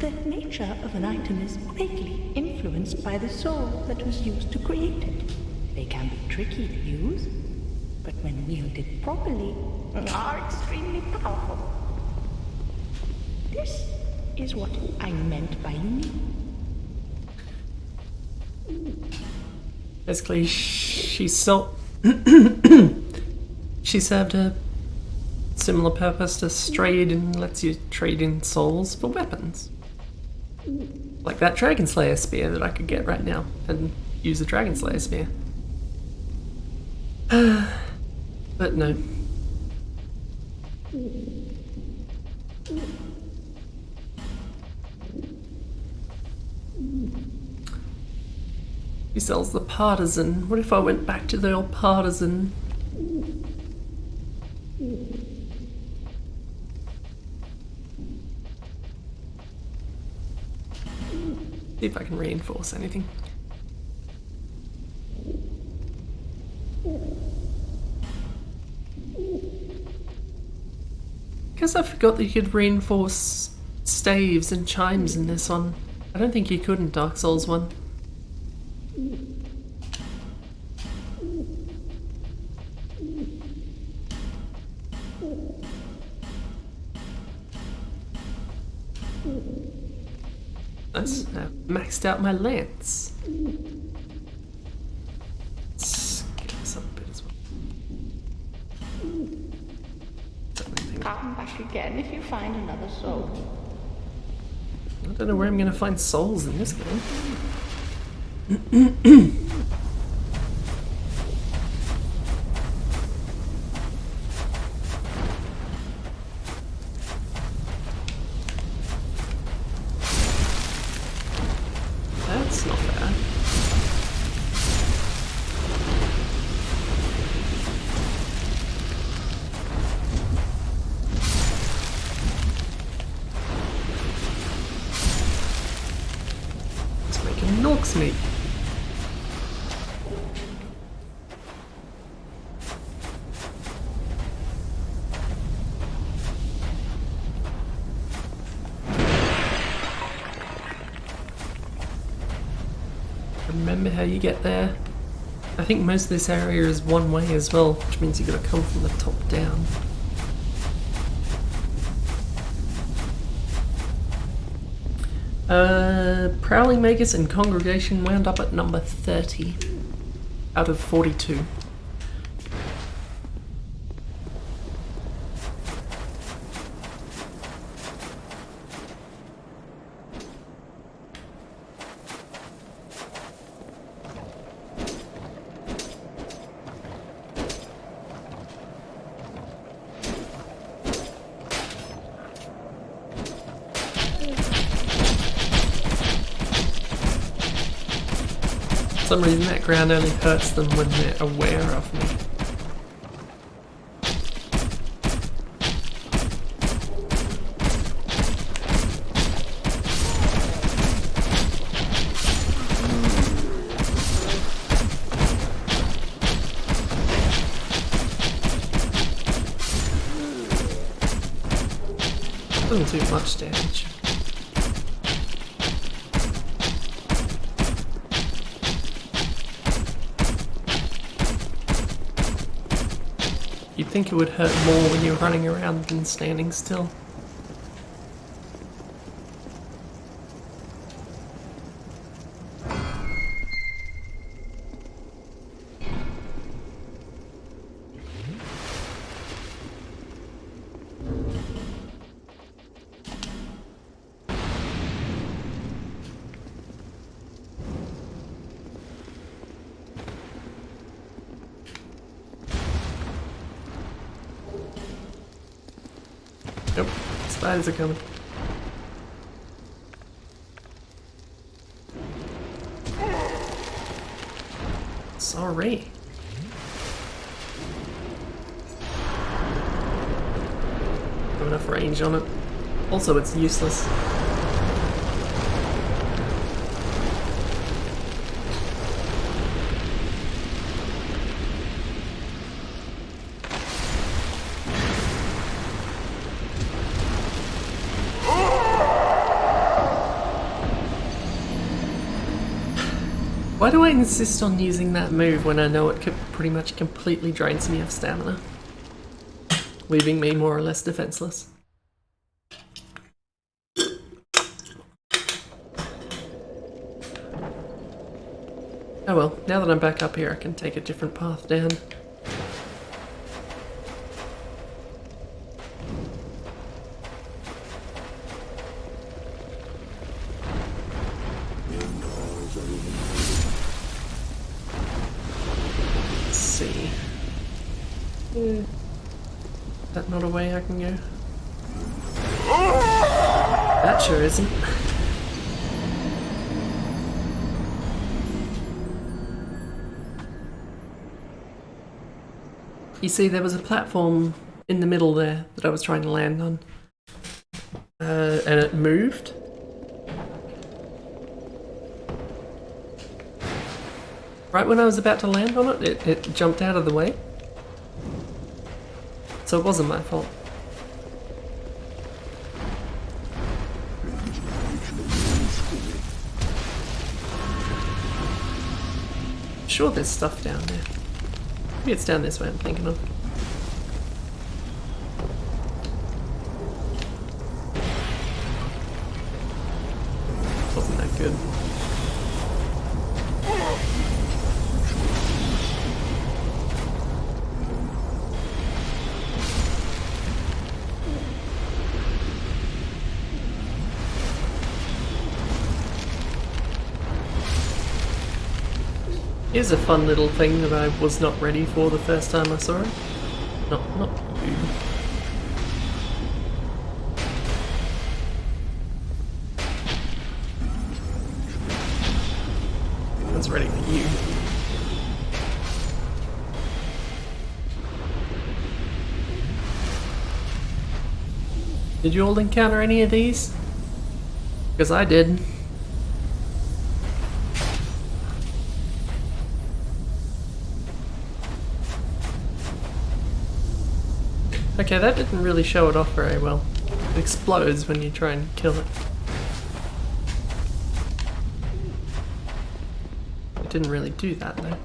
The nature of an item is greatly influenced by the soul that was used to create it. They can be tricky to use, but when wielded properly, are extremely powerful. This is what I meant by unique. Basically, she served a similar purpose to Strayed and lets you trade in souls for weapons. Like that Dragon Slayer spear that I could get right now and use the Dragon Slayer spear. But no. He sells the partisan. What if I went back to the old partisan? See if I can reinforce anything. Guess I forgot that you could reinforce staves and chimes in this one. I don't think you could in Dark Souls 1. Nice. I've maxed out my lance. Let's get this up a bit as well. Come back again if you find another soul. I don't know where I'm going to find souls in this game. That's not bad. It's making Norks meat. Remember how you get there? I think most of this area is one way as well, which means you gotta come from the top down. Prowling Magus and Congregation wound up at number 30 out of 42. For some reason that ground only hurts them when they're aware of me. Doesn't do much damage. You'd think it would hurt more when you're running around than standing still. Yep, spiders are coming. Sorry. Not enough range on it. Also, it's useless. Why do I insist on using that move when I know it pretty much completely drains me of stamina, leaving me more or less defenseless? Oh well, now that I'm back up here I can take a different path down. Is that not a way I can go? That sure isn't. You see, there was a platform in the middle there that I was trying to land on. And it moved. Right when I was about to land on it, it jumped out of the way. So it wasn't my fault. Sure, there's stuff down there. Maybe it's down this way I'm thinking of. Wasn't that good. Here's a fun little thing that I was not ready for the first time I saw it. Not you. That's ready for you. Did you all encounter any of these? Because I did. Okay, that didn't really show it off very well. It explodes when you try and kill it. It didn't really do that though.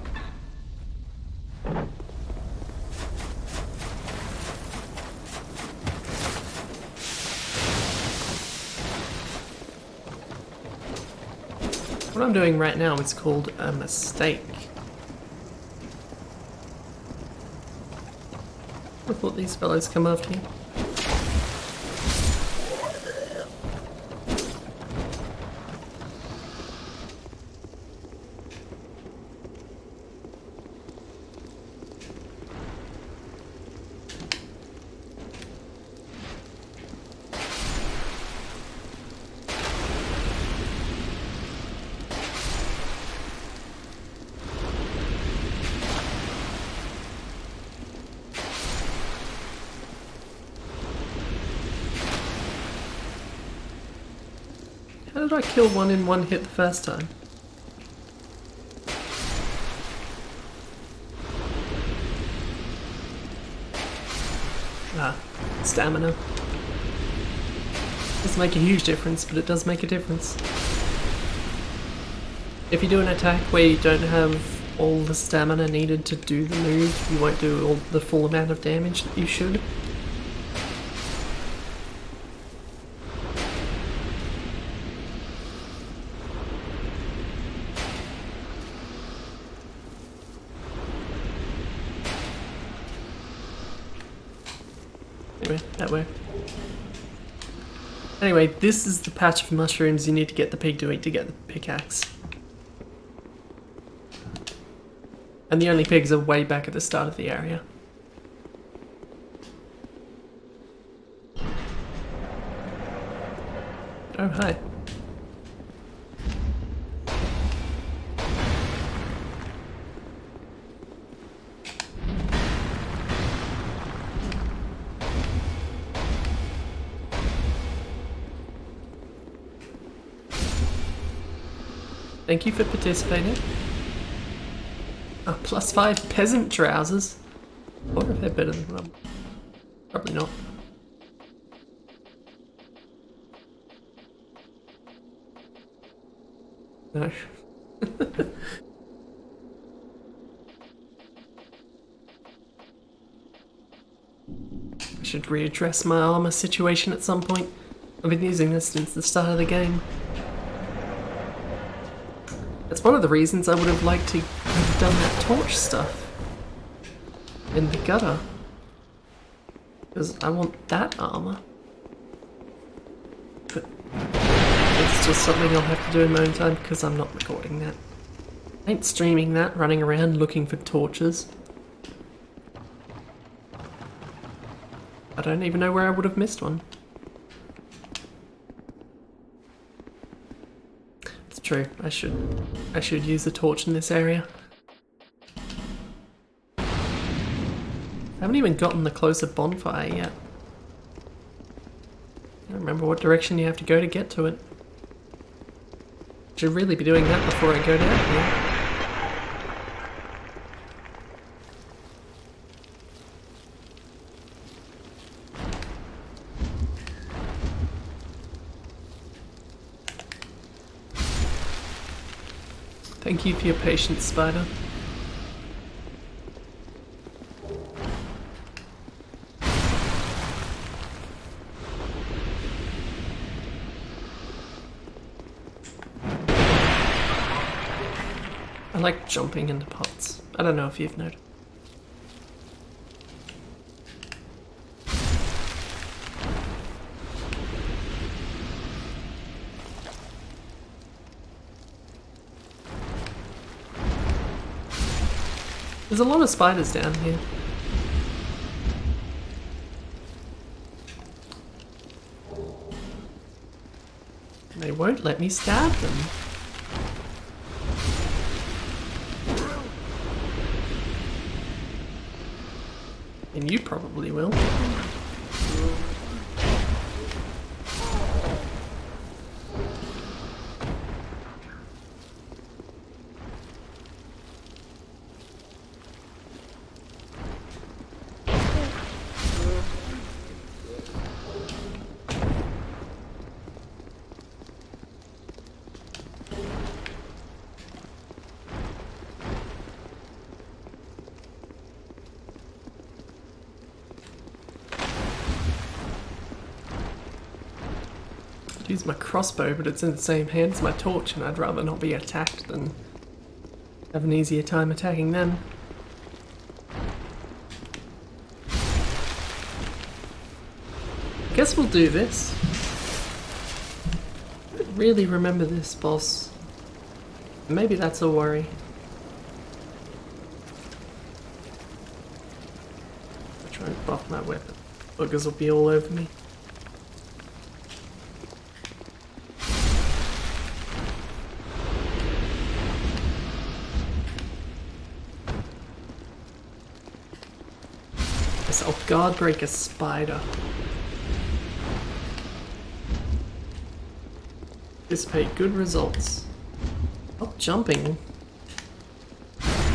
What I'm doing right now is called a mistake. I thought these fellows come after you. How did I kill one in one hit the first time? Ah, stamina. Doesn't make a huge difference, but it does make a difference. If you do an attack where you don't have all the stamina needed to do the move, you won't do all the full amount of damage that you should. Anyway, that way. Anyway, this is the patch of mushrooms you need to get the pig to eat to get the pickaxe. And the only pigs are way back at the start of the area. Oh, hi. Thank you for participating. +5 peasant trousers. I wonder if they're better than them. Probably not. No. I should readdress my armor situation at some point. I've been using this since the start of the game. That's one of the reasons I would have liked to have done that torch stuff in the gutter. Because I want that armor. But it's just something I'll have to do in my own time because I'm not recording that. I ain't streaming that, running around looking for torches. I don't even know where I would have missed one. It's true, I should use a torch in this area. I haven't even gotten the closer bonfire yet. I don't remember what direction you have to go to get to it. Should really be doing that before I go down here. Thank you for your patience, Spider. I like jumping into pots. I don't know if you've noticed. There's a lot of spiders down here. They won't let me stab them. And you probably will. Use my crossbow, but it's in the same hand as my torch, and I'd rather not be attacked than have an easier time attacking them. Guess we'll do this. I don't really remember this boss. Maybe that's a worry. I'll try and buff my weapon. Buggers will be all over me. Oh god, break a spider. Anticipate good results. Stop jumping.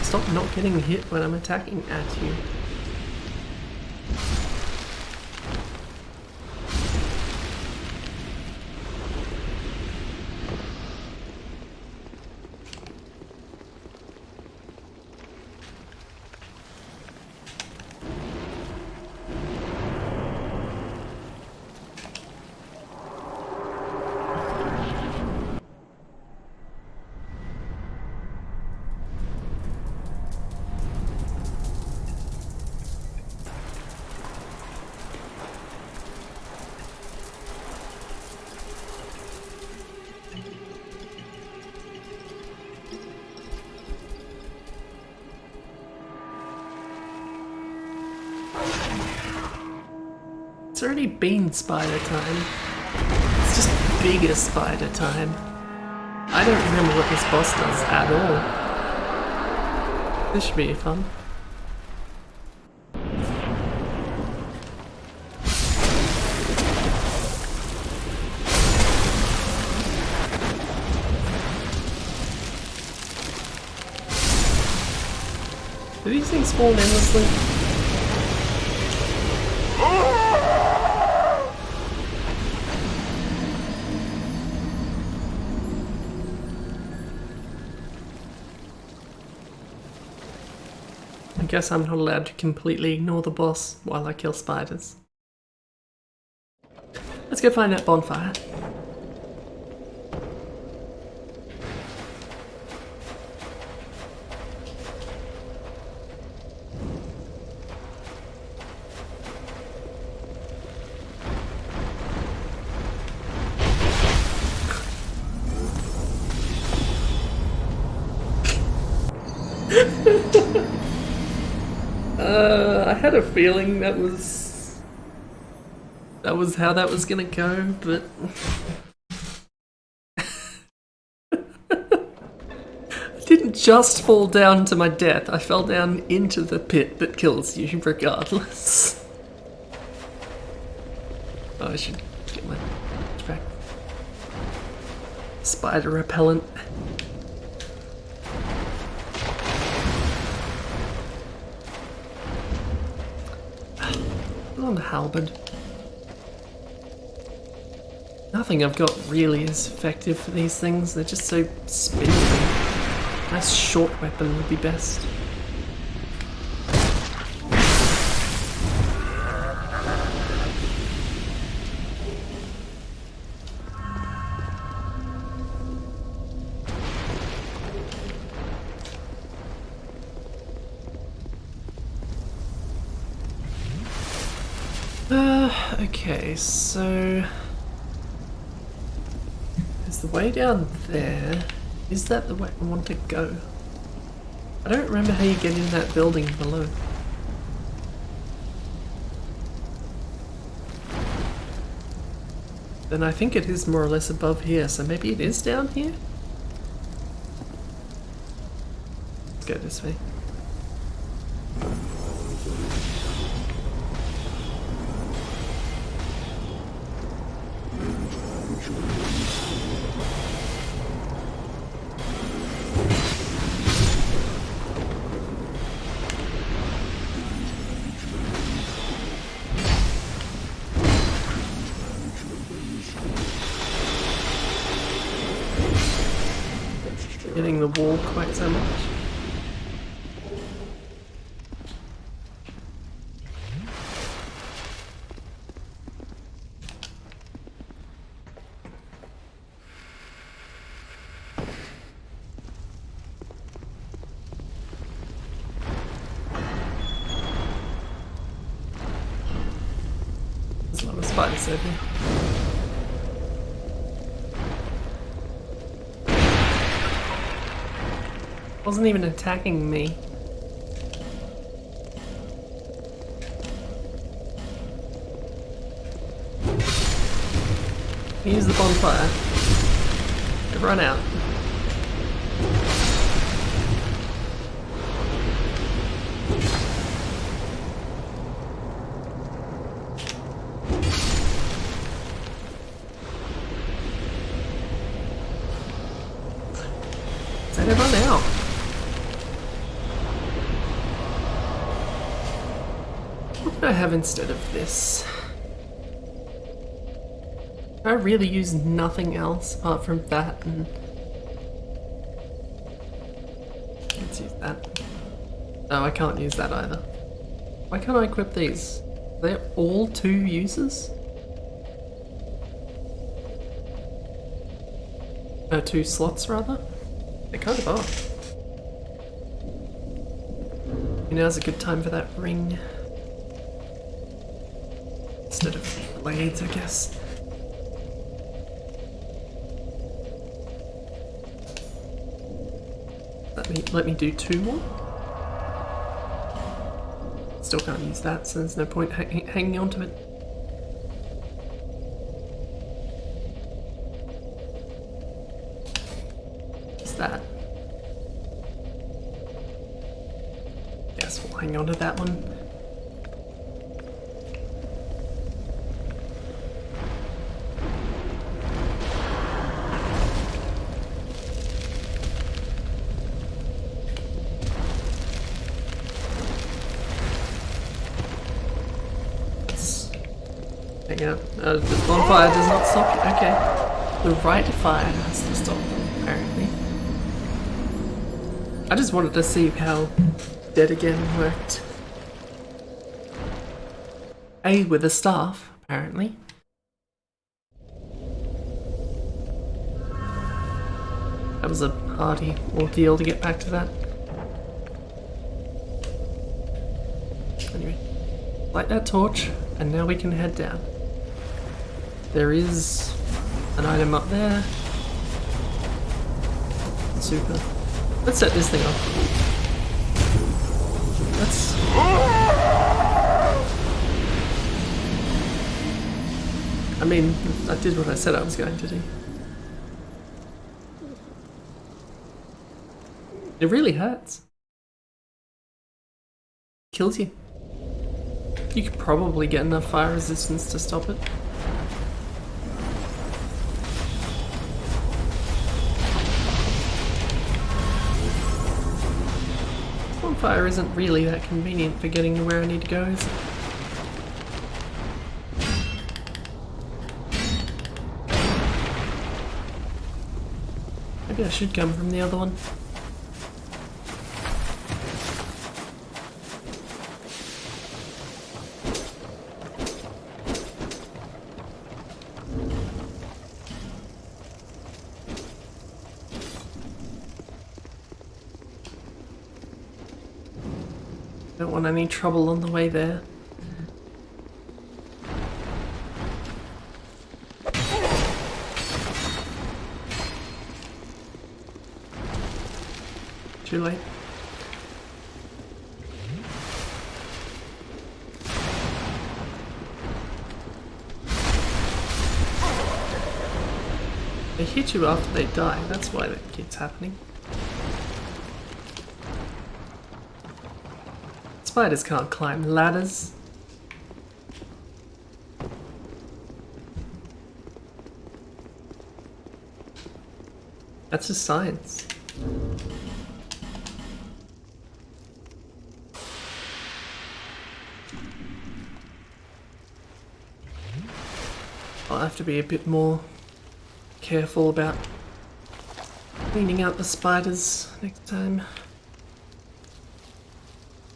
Stop not getting hit when I'm attacking at you. It's already been spider time. It's just bigger spider time. I don't remember what this boss does at all. This should be fun. Do these things spawn endlessly? I guess I'm not allowed to completely ignore the boss while I kill spiders. Let's go find that bonfire. I had a feeling that was how that was gonna go, but I didn't just fall down to my death. I fell down into the pit that kills you regardless. Oh, I should get my back. Spider repellent. On the halberd. Nothing I've got really is effective for these things. They're just so spindly. A nice short weapon would be best. Okay, so is the way down there? Is that the way I want to go? I don't remember how you get in that building below. Then I think it is more or less above here, so maybe it is down here? Let's go this way. Hitting the wall quite so much. There's a lot of spiders over here. Wasn't even attacking me. Use the bonfire. Run out. Is that everyone out? What do I have instead of this? I really use nothing else apart from that and... Let's use that. No, I can't use that either. Why can't I equip these? They're all 2 uses? 2 slots rather? They kind of are. Now's a good time for that ring. Instead of blades, I guess. Let me do 2 more. Still can't use that, so there's no point hanging on to it. What's that? Guess we'll hang on to that one. hang out. The bonfire does not stop. Okay. The right fire has to stop, apparently. I just wanted to see how Dead Again worked. With a staff, apparently. That was a hardy ordeal to get back to that. Anyway, light that torch, and now we can head down. There is an item up there. Super. Let's set this thing off. Let's... I mean, I did what I said I was going to do. It really hurts. Kills you. You could probably get enough fire resistance to stop it. Bonfire isn't really that convenient for getting to where I need to go, is it? Maybe I should come from the other one. Don't want any trouble on the way there. Too late. They hit you after they die, that's why that keeps happening. Spiders can't climb ladders. That's just science. I'll have to be a bit more careful about cleaning out the spiders next time.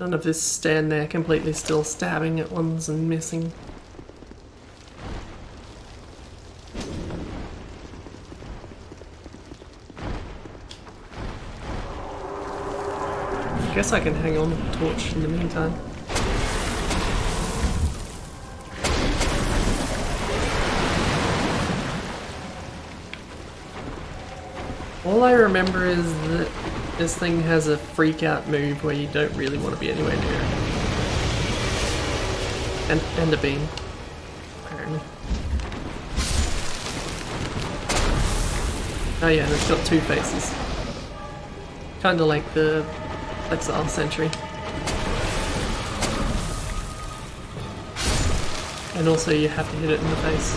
None of this stand there completely still stabbing at ones and missing. I guess I can hang on to the torch in the meantime. All I remember is that this thing has a freak out move where you don't really want to be anywhere near it. And a beam, apparently. Oh yeah, and it's got two faces. Kinda like the Exile Sentry. And also you have to hit it in the face.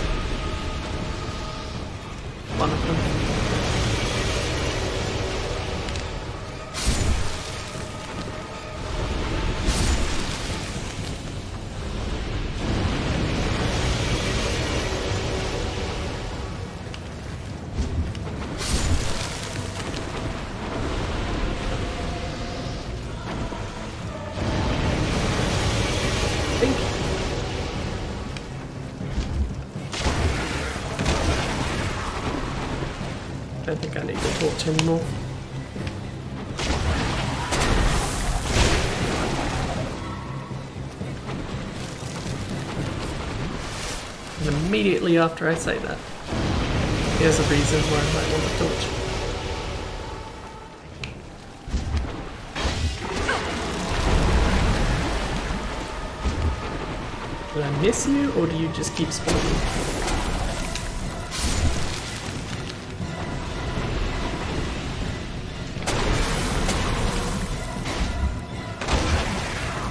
One of them. I don't think I need the torch anymore. And immediately after I say that, here's a reason why I might want the torch. Did I miss you, or do you just keep spawning?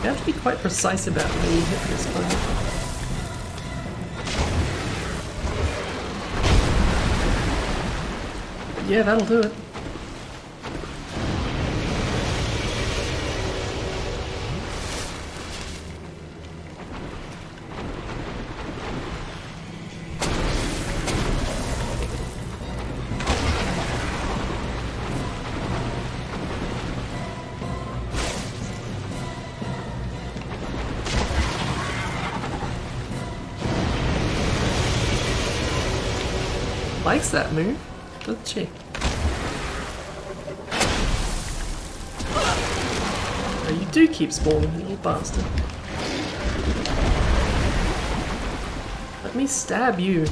You have to be quite precise about when you hit this one. But yeah, that'll do it. likes that move, doesn't she? Oh, you do keep spawning, you little bastard. Let me stab you.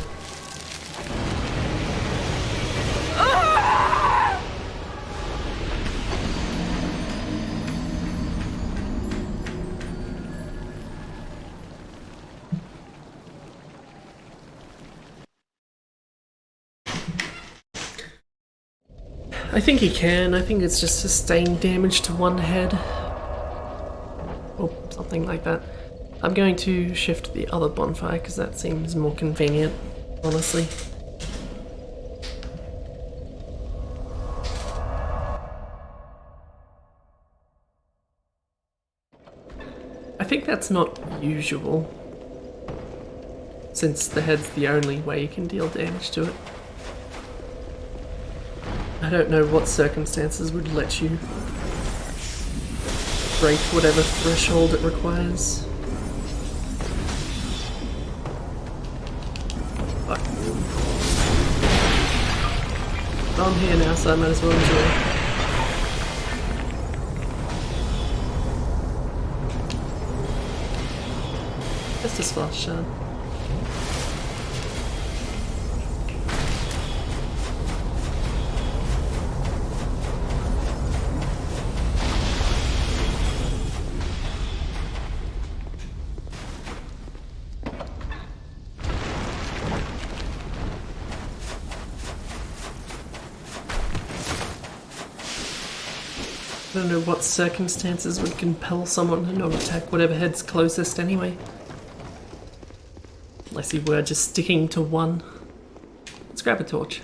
I think he can. I think it's just sustained damage to one head. Or something like that. I'm going to shift to the other bonfire because that seems more convenient, honestly. I think that's not usual, since the head's the only way you can deal damage to it. I don't know what circumstances would let you break whatever threshold it requires. Fuck. But I'm here now, so I might as well enjoy. Just as fast, Sean. I don't know what circumstances would compel someone to not attack whatever head's closest anyway. Unless he were just sticking to one. Let's grab a torch.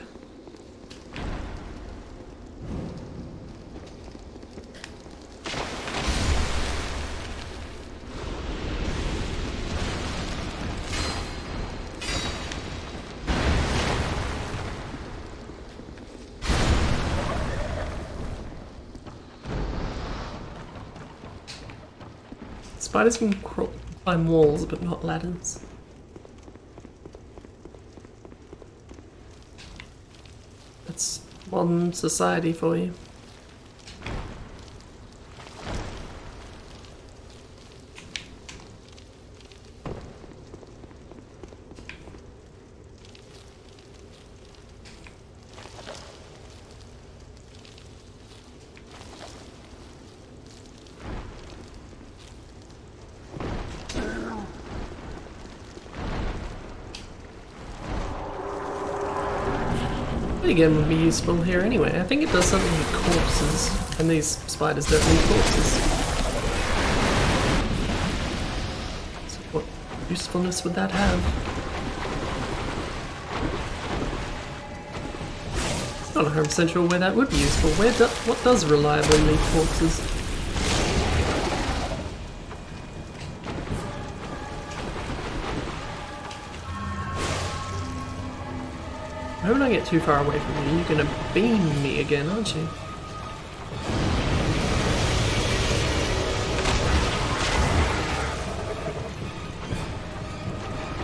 Spiders can climb walls, but not ladders. That's modern society for you. Again would be useful here anyway. I think it does something with corpses, and these spiders don't need corpses. So what usefulness would that have? Not 100% sure where that would be useful. What does reliably leave corpses? When I get too far away from you, you're gonna beam me again, aren't you?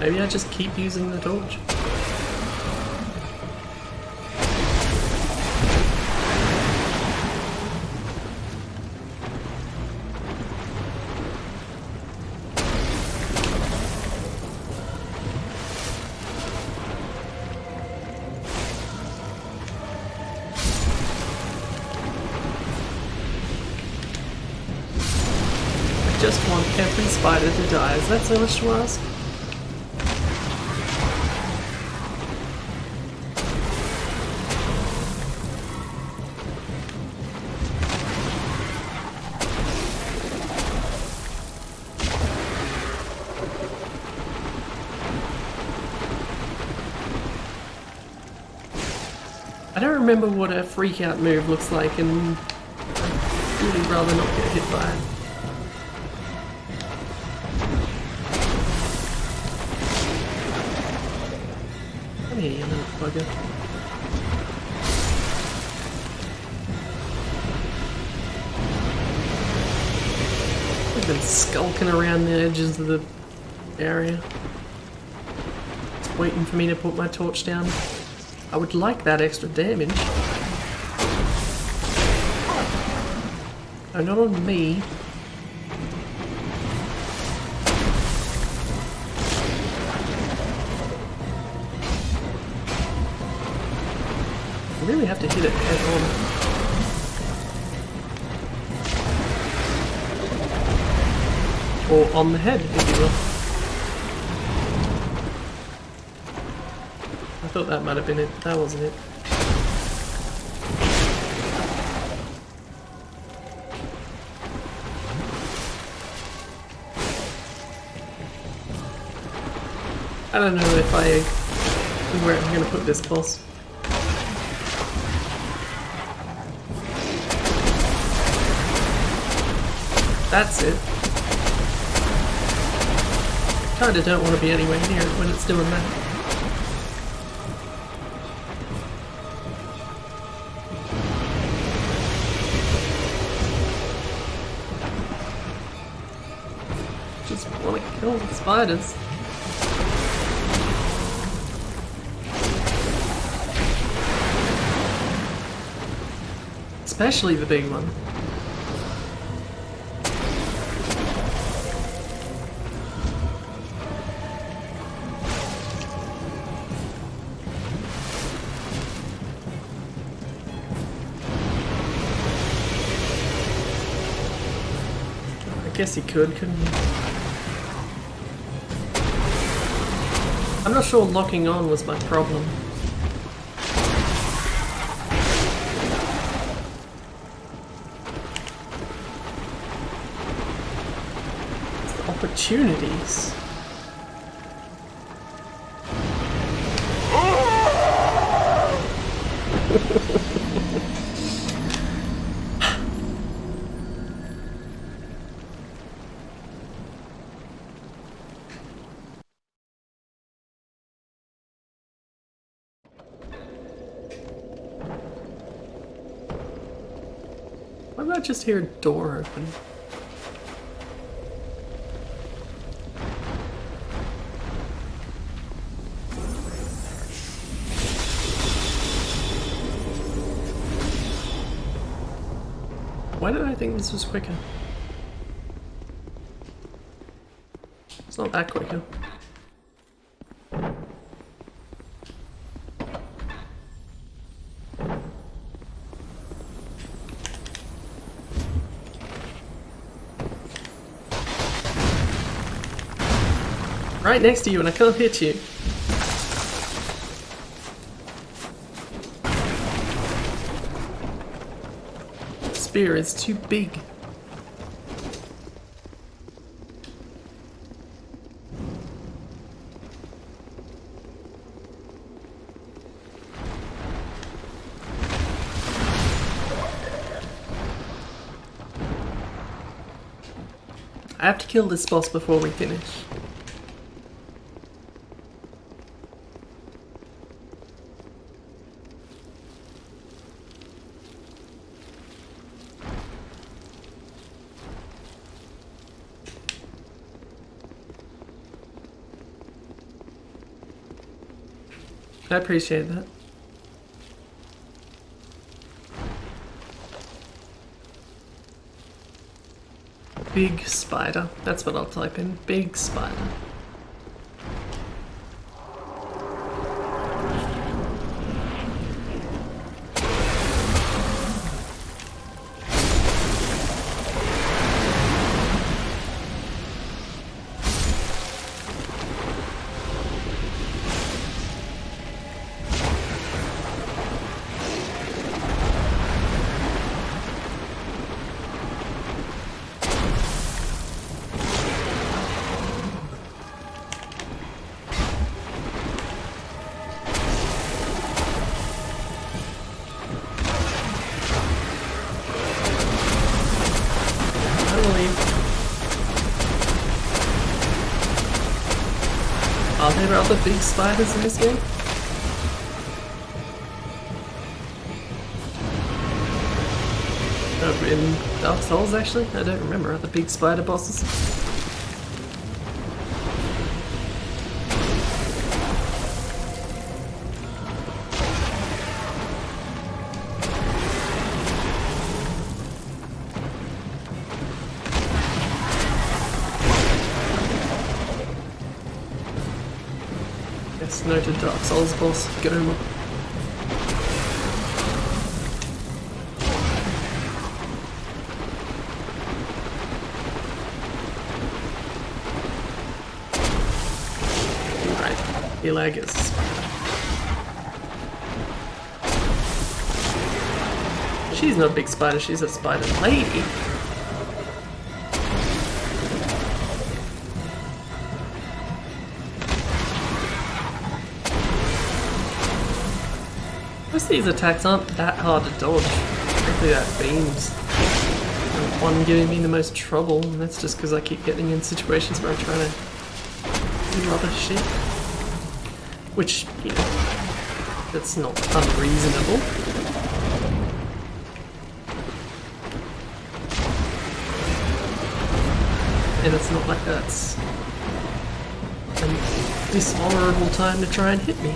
Maybe I just keep using the torch. Just want every spider to die. Is that so much to ask? I don't remember what a freak out move looks like, and I'd really rather not get hit by it. Come here, you little bugger. I've been skulking around the edges of the area. It's waiting for me to put my torch down. I would like that extra damage. Oh, not on me. I really have to hit it head on. Or on the head, if you will. I thought that might have been it. That wasn't it. I don't know if where I'm gonna put this boss. That's it. Kinda don't want to be anywhere near it when it's doing that. Just want to kill the spiders. Especially the big one. I guess he could, couldn't he? I'm not sure locking on was my problem. Opportunities. Why did I just hear a door open? Why did I think this was quicker? It's not that quicker. Right next to you and I can't hit you. Spear is too big. I have to kill this boss before we finish. I appreciate that. Big spider. That's what I'll type in. Big spider. Are there other big spiders in this game? Oh, in Dark Souls actually? I don't remember other big spider bosses. Yes, noted Dark Souls boss, Goma. Alright, Elagus. She's not a big spider, she's a spider lady. Most of these attacks aren't that hard to dodge. Hopefully that beam's the one giving me the most trouble, and that's just because I keep getting in situations where I'm trying to do other shit. Which, you know, that's not unreasonable. And it's not like that's a dishonorable time to try and hit me.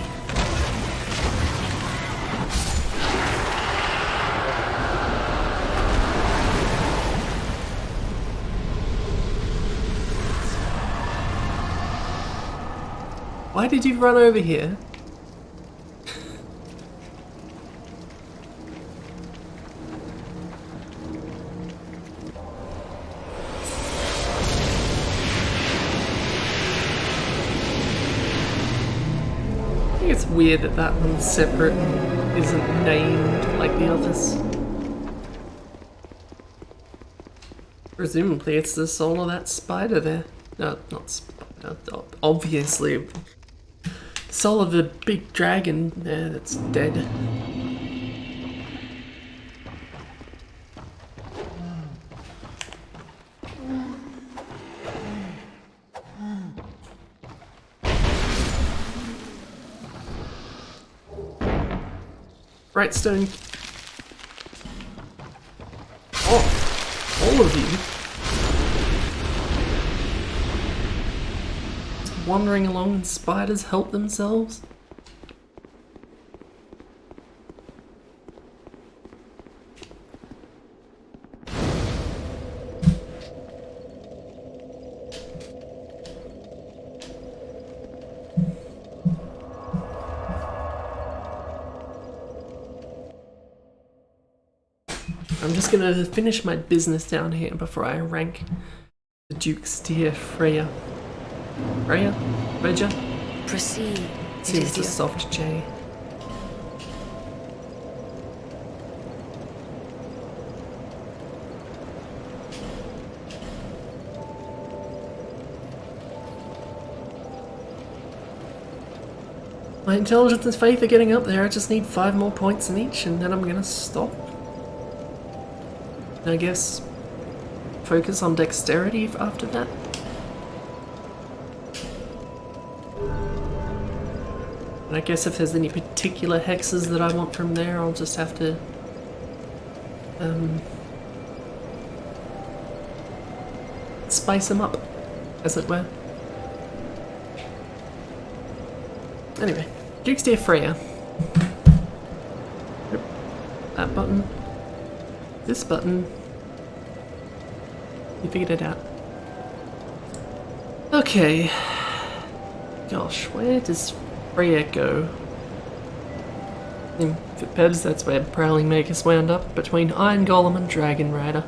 Why did you run over here? I think it's weird that that one's separate and isn't named like the others. Presumably it's the soul of that spider there. No, not spider. Obviously. Soul of the big dragon there that's dead. Brightstone. Oh, all of you. Just wandering along and spiders help themselves. I'm just gonna finish my business down here before I rank the Duke's dear Freya. Freya? Regia? Proceed. Seems a soft J. My intelligence and faith are getting up there. I just need 5 more points in each and then I'm gonna stop. I guess focus on dexterity after that. And I guess if there's any particular hexes that I want from there, I'll just have to spice them up, as it were. Anyway, Duke's dear Freya. Yep. That button. This button. You figured it out. Okay. Gosh, where does Freya go? In Pebs, that's where Prowling Magus wound up, between Iron Golem and Dragon Rider.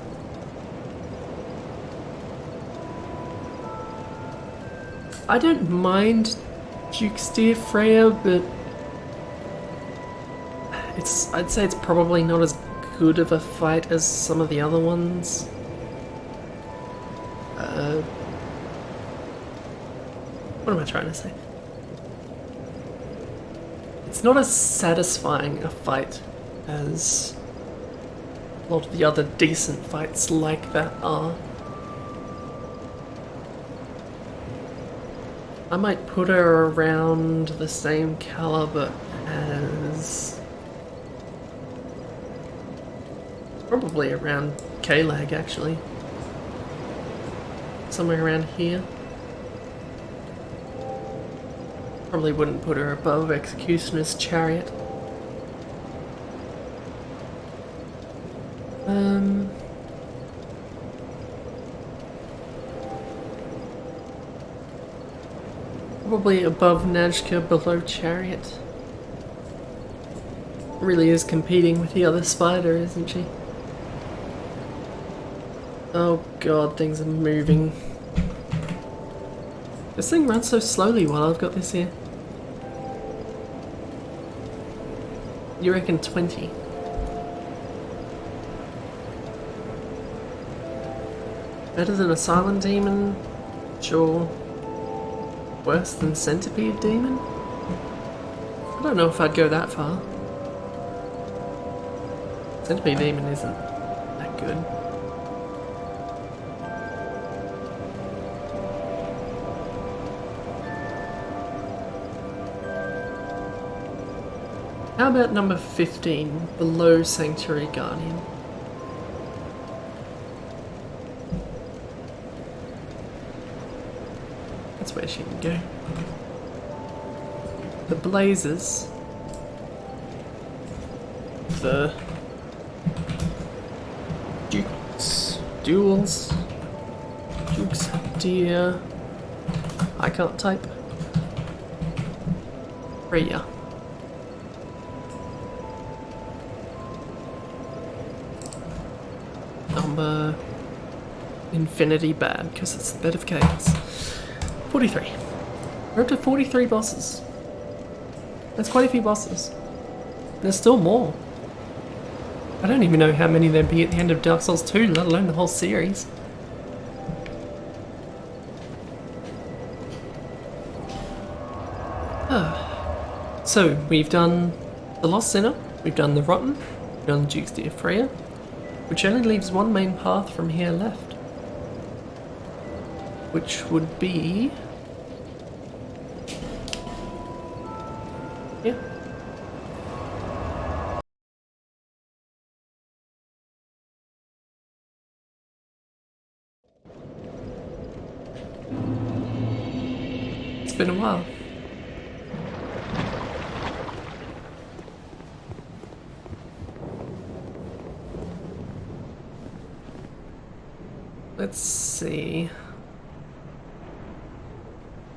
I don't mind Duke's dear Freya, but I'd say it's probably not as good of a fight as some of the other ones. What am I trying to say? It's not as satisfying a fight as a lot of the other decent fights like that are. I might put her around the same caliber as... probably around K-Lag, actually. Somewhere around here. Probably wouldn't put her above Executioner's Chariot. Probably above Najka, below Chariot. Really is competing with the other spider, isn't she? Oh god, things are moving. This thing runs so slowly while I've got this here. You reckon 20? Better than a silent demon? Sure. Worse than centipede demon? I don't know if I'd go that far. Centipede demon isn't that good. How about number 15, below Sanctuary Guardian? That's where she can go. The blazes. The Dukes. Duels. Dukes. Deer. I can't type. Freya. Number infinity bad because it's a bit of chaos. 43. We're up to 43 bosses. That's quite a few bosses. There's still more. I don't even know how many there'd be at the end of Dark Souls 2, let alone the whole series. So, we've done the Lost Sinner, we've done the Rotten, we've done Duke's Dear Freya, which only leaves one main path from here left. Which would be... yeah. It's been a while. Let's see.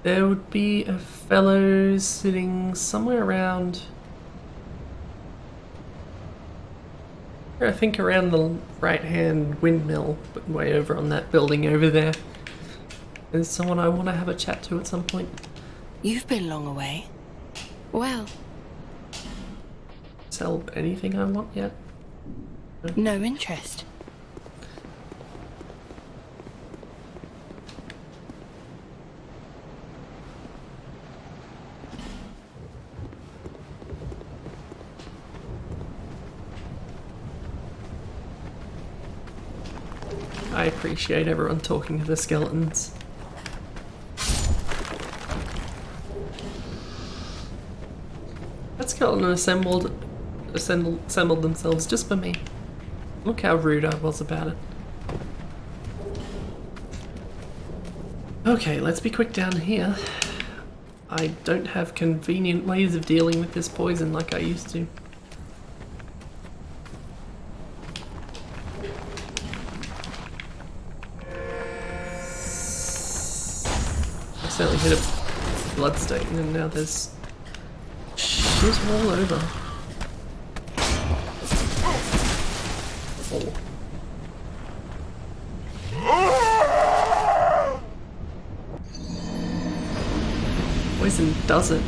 There would be a fellow sitting somewhere around... I think around the right-hand windmill, but way over on that building over there. There's someone I want to have a chat to at some point. You've been long away. Well, Sell anything I want yet? no interest. I appreciate everyone talking to the skeletons. That skeleton assembled themselves just for me. Look how rude I was about it. Okay, let's be quick down here. I don't have convenient ways of dealing with this poison like I used to. I certainly hit a blood stain and now there's shit all over. Oh. Poison does it.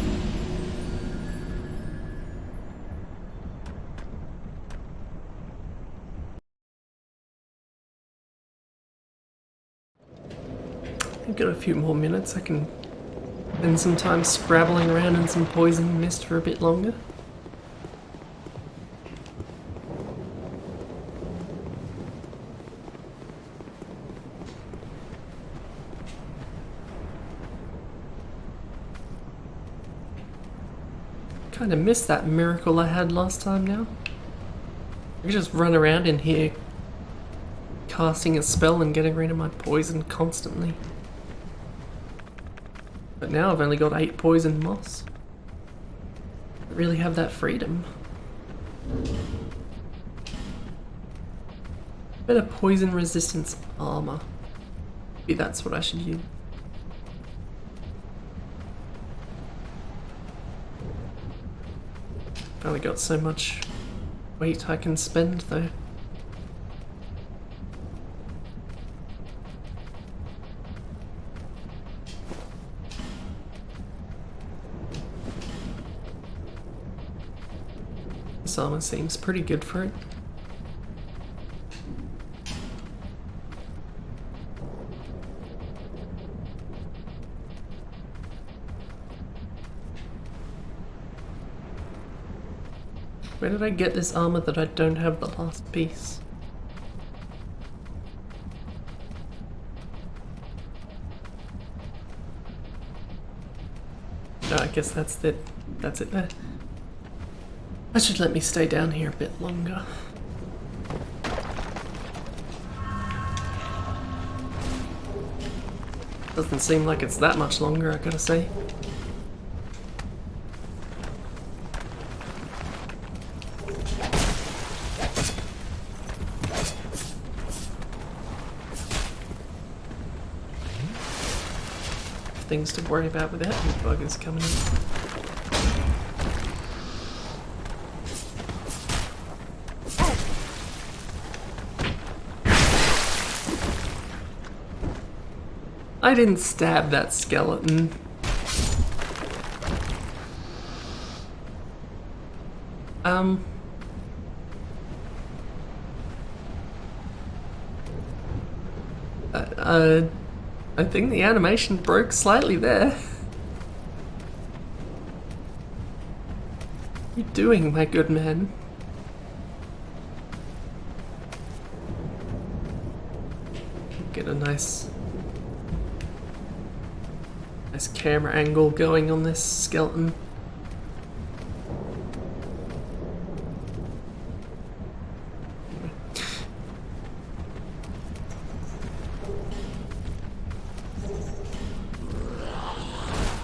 I've got a few more minutes. I can spend some time scrabbling around in some poison mist for a bit longer. Kind of missed that miracle I had last time now. I could just run around in here casting a spell and getting rid of my poison constantly. But now I've only got 8 poison moss. I don't really have that freedom. Better poison resistance armor. Maybe that's what I should use. Only got so much weight I can spend though. This armor seems pretty good for it. Where did I get this armor that I don't have the last piece? No, I guess that's it. That's it there. That should let me stay down here a bit longer. Doesn't seem like it's that much longer, I gotta say. Things to worry about without any buggers coming in. I didn't stab that skeleton. I think the animation broke slightly there. What are you doing, my good man? Get a nice camera angle going on this skeleton.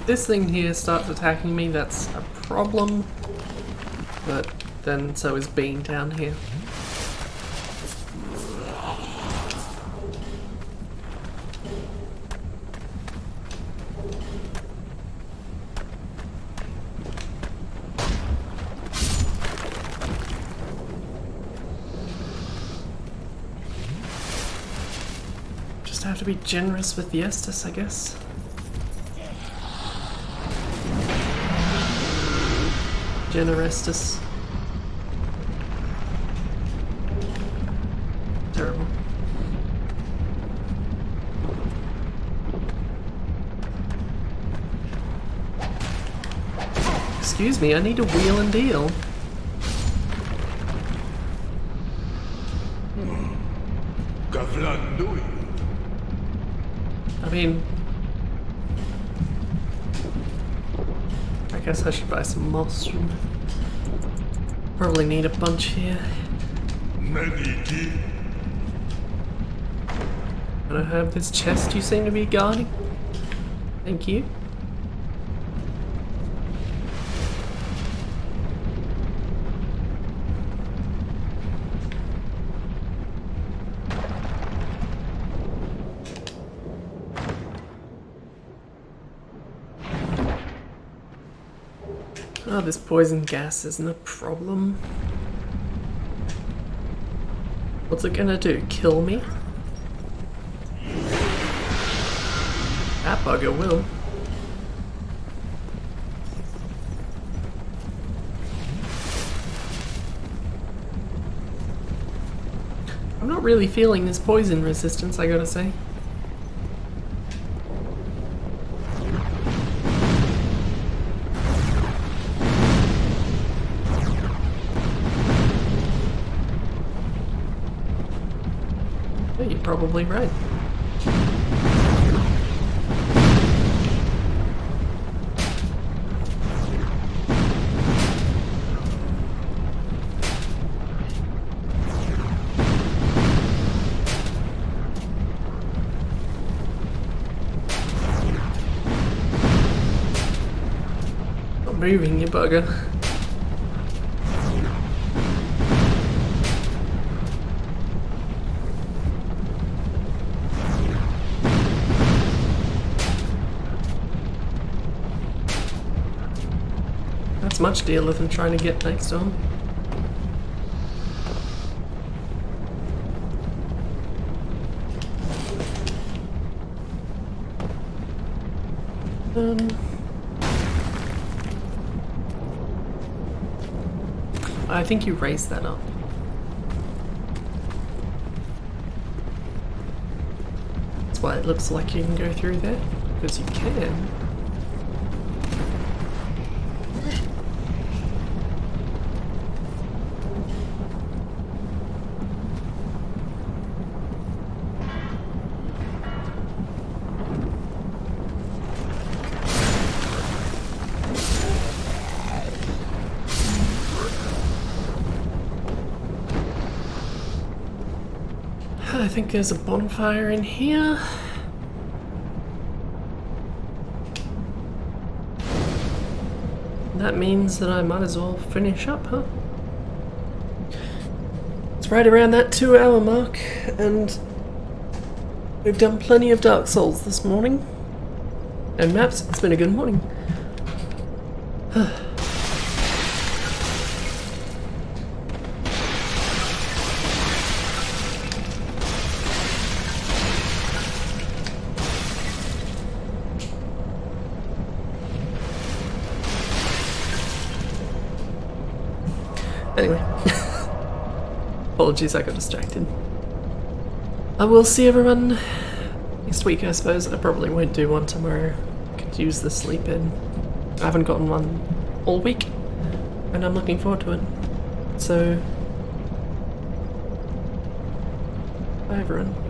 This thing here starts attacking me, that's a problem. But then so is Bean down here. Just have to be generous with the Estus, I guess. Generestus. Terrible. Excuse me, I need to wheel and deal. I mean, I guess I should buy some moss. Probably need a bunch here. And I have this chest you seem to be guarding. Thank you. Oh, this poison gas isn't a problem. What's it gonna do? Kill me? That bugger will. I'm not really feeling this poison resistance, I gotta say. You're probably right. Stop moving, you bugger. much dealer than trying to get next to him. I think you raised that up. That's why it looks like you can go through there, because you can. I think there's a bonfire in here. That means that I might as well finish up, huh? It's right around that 2-hour mark, and we've done plenty of Dark Souls this morning. And maps, it's been a good morning. Anyway, apologies, I got distracted. I will see everyone next week, I suppose. I probably won't do one tomorrow. I could use the sleep in. I haven't gotten one all week, and I'm looking forward to it. So, bye everyone.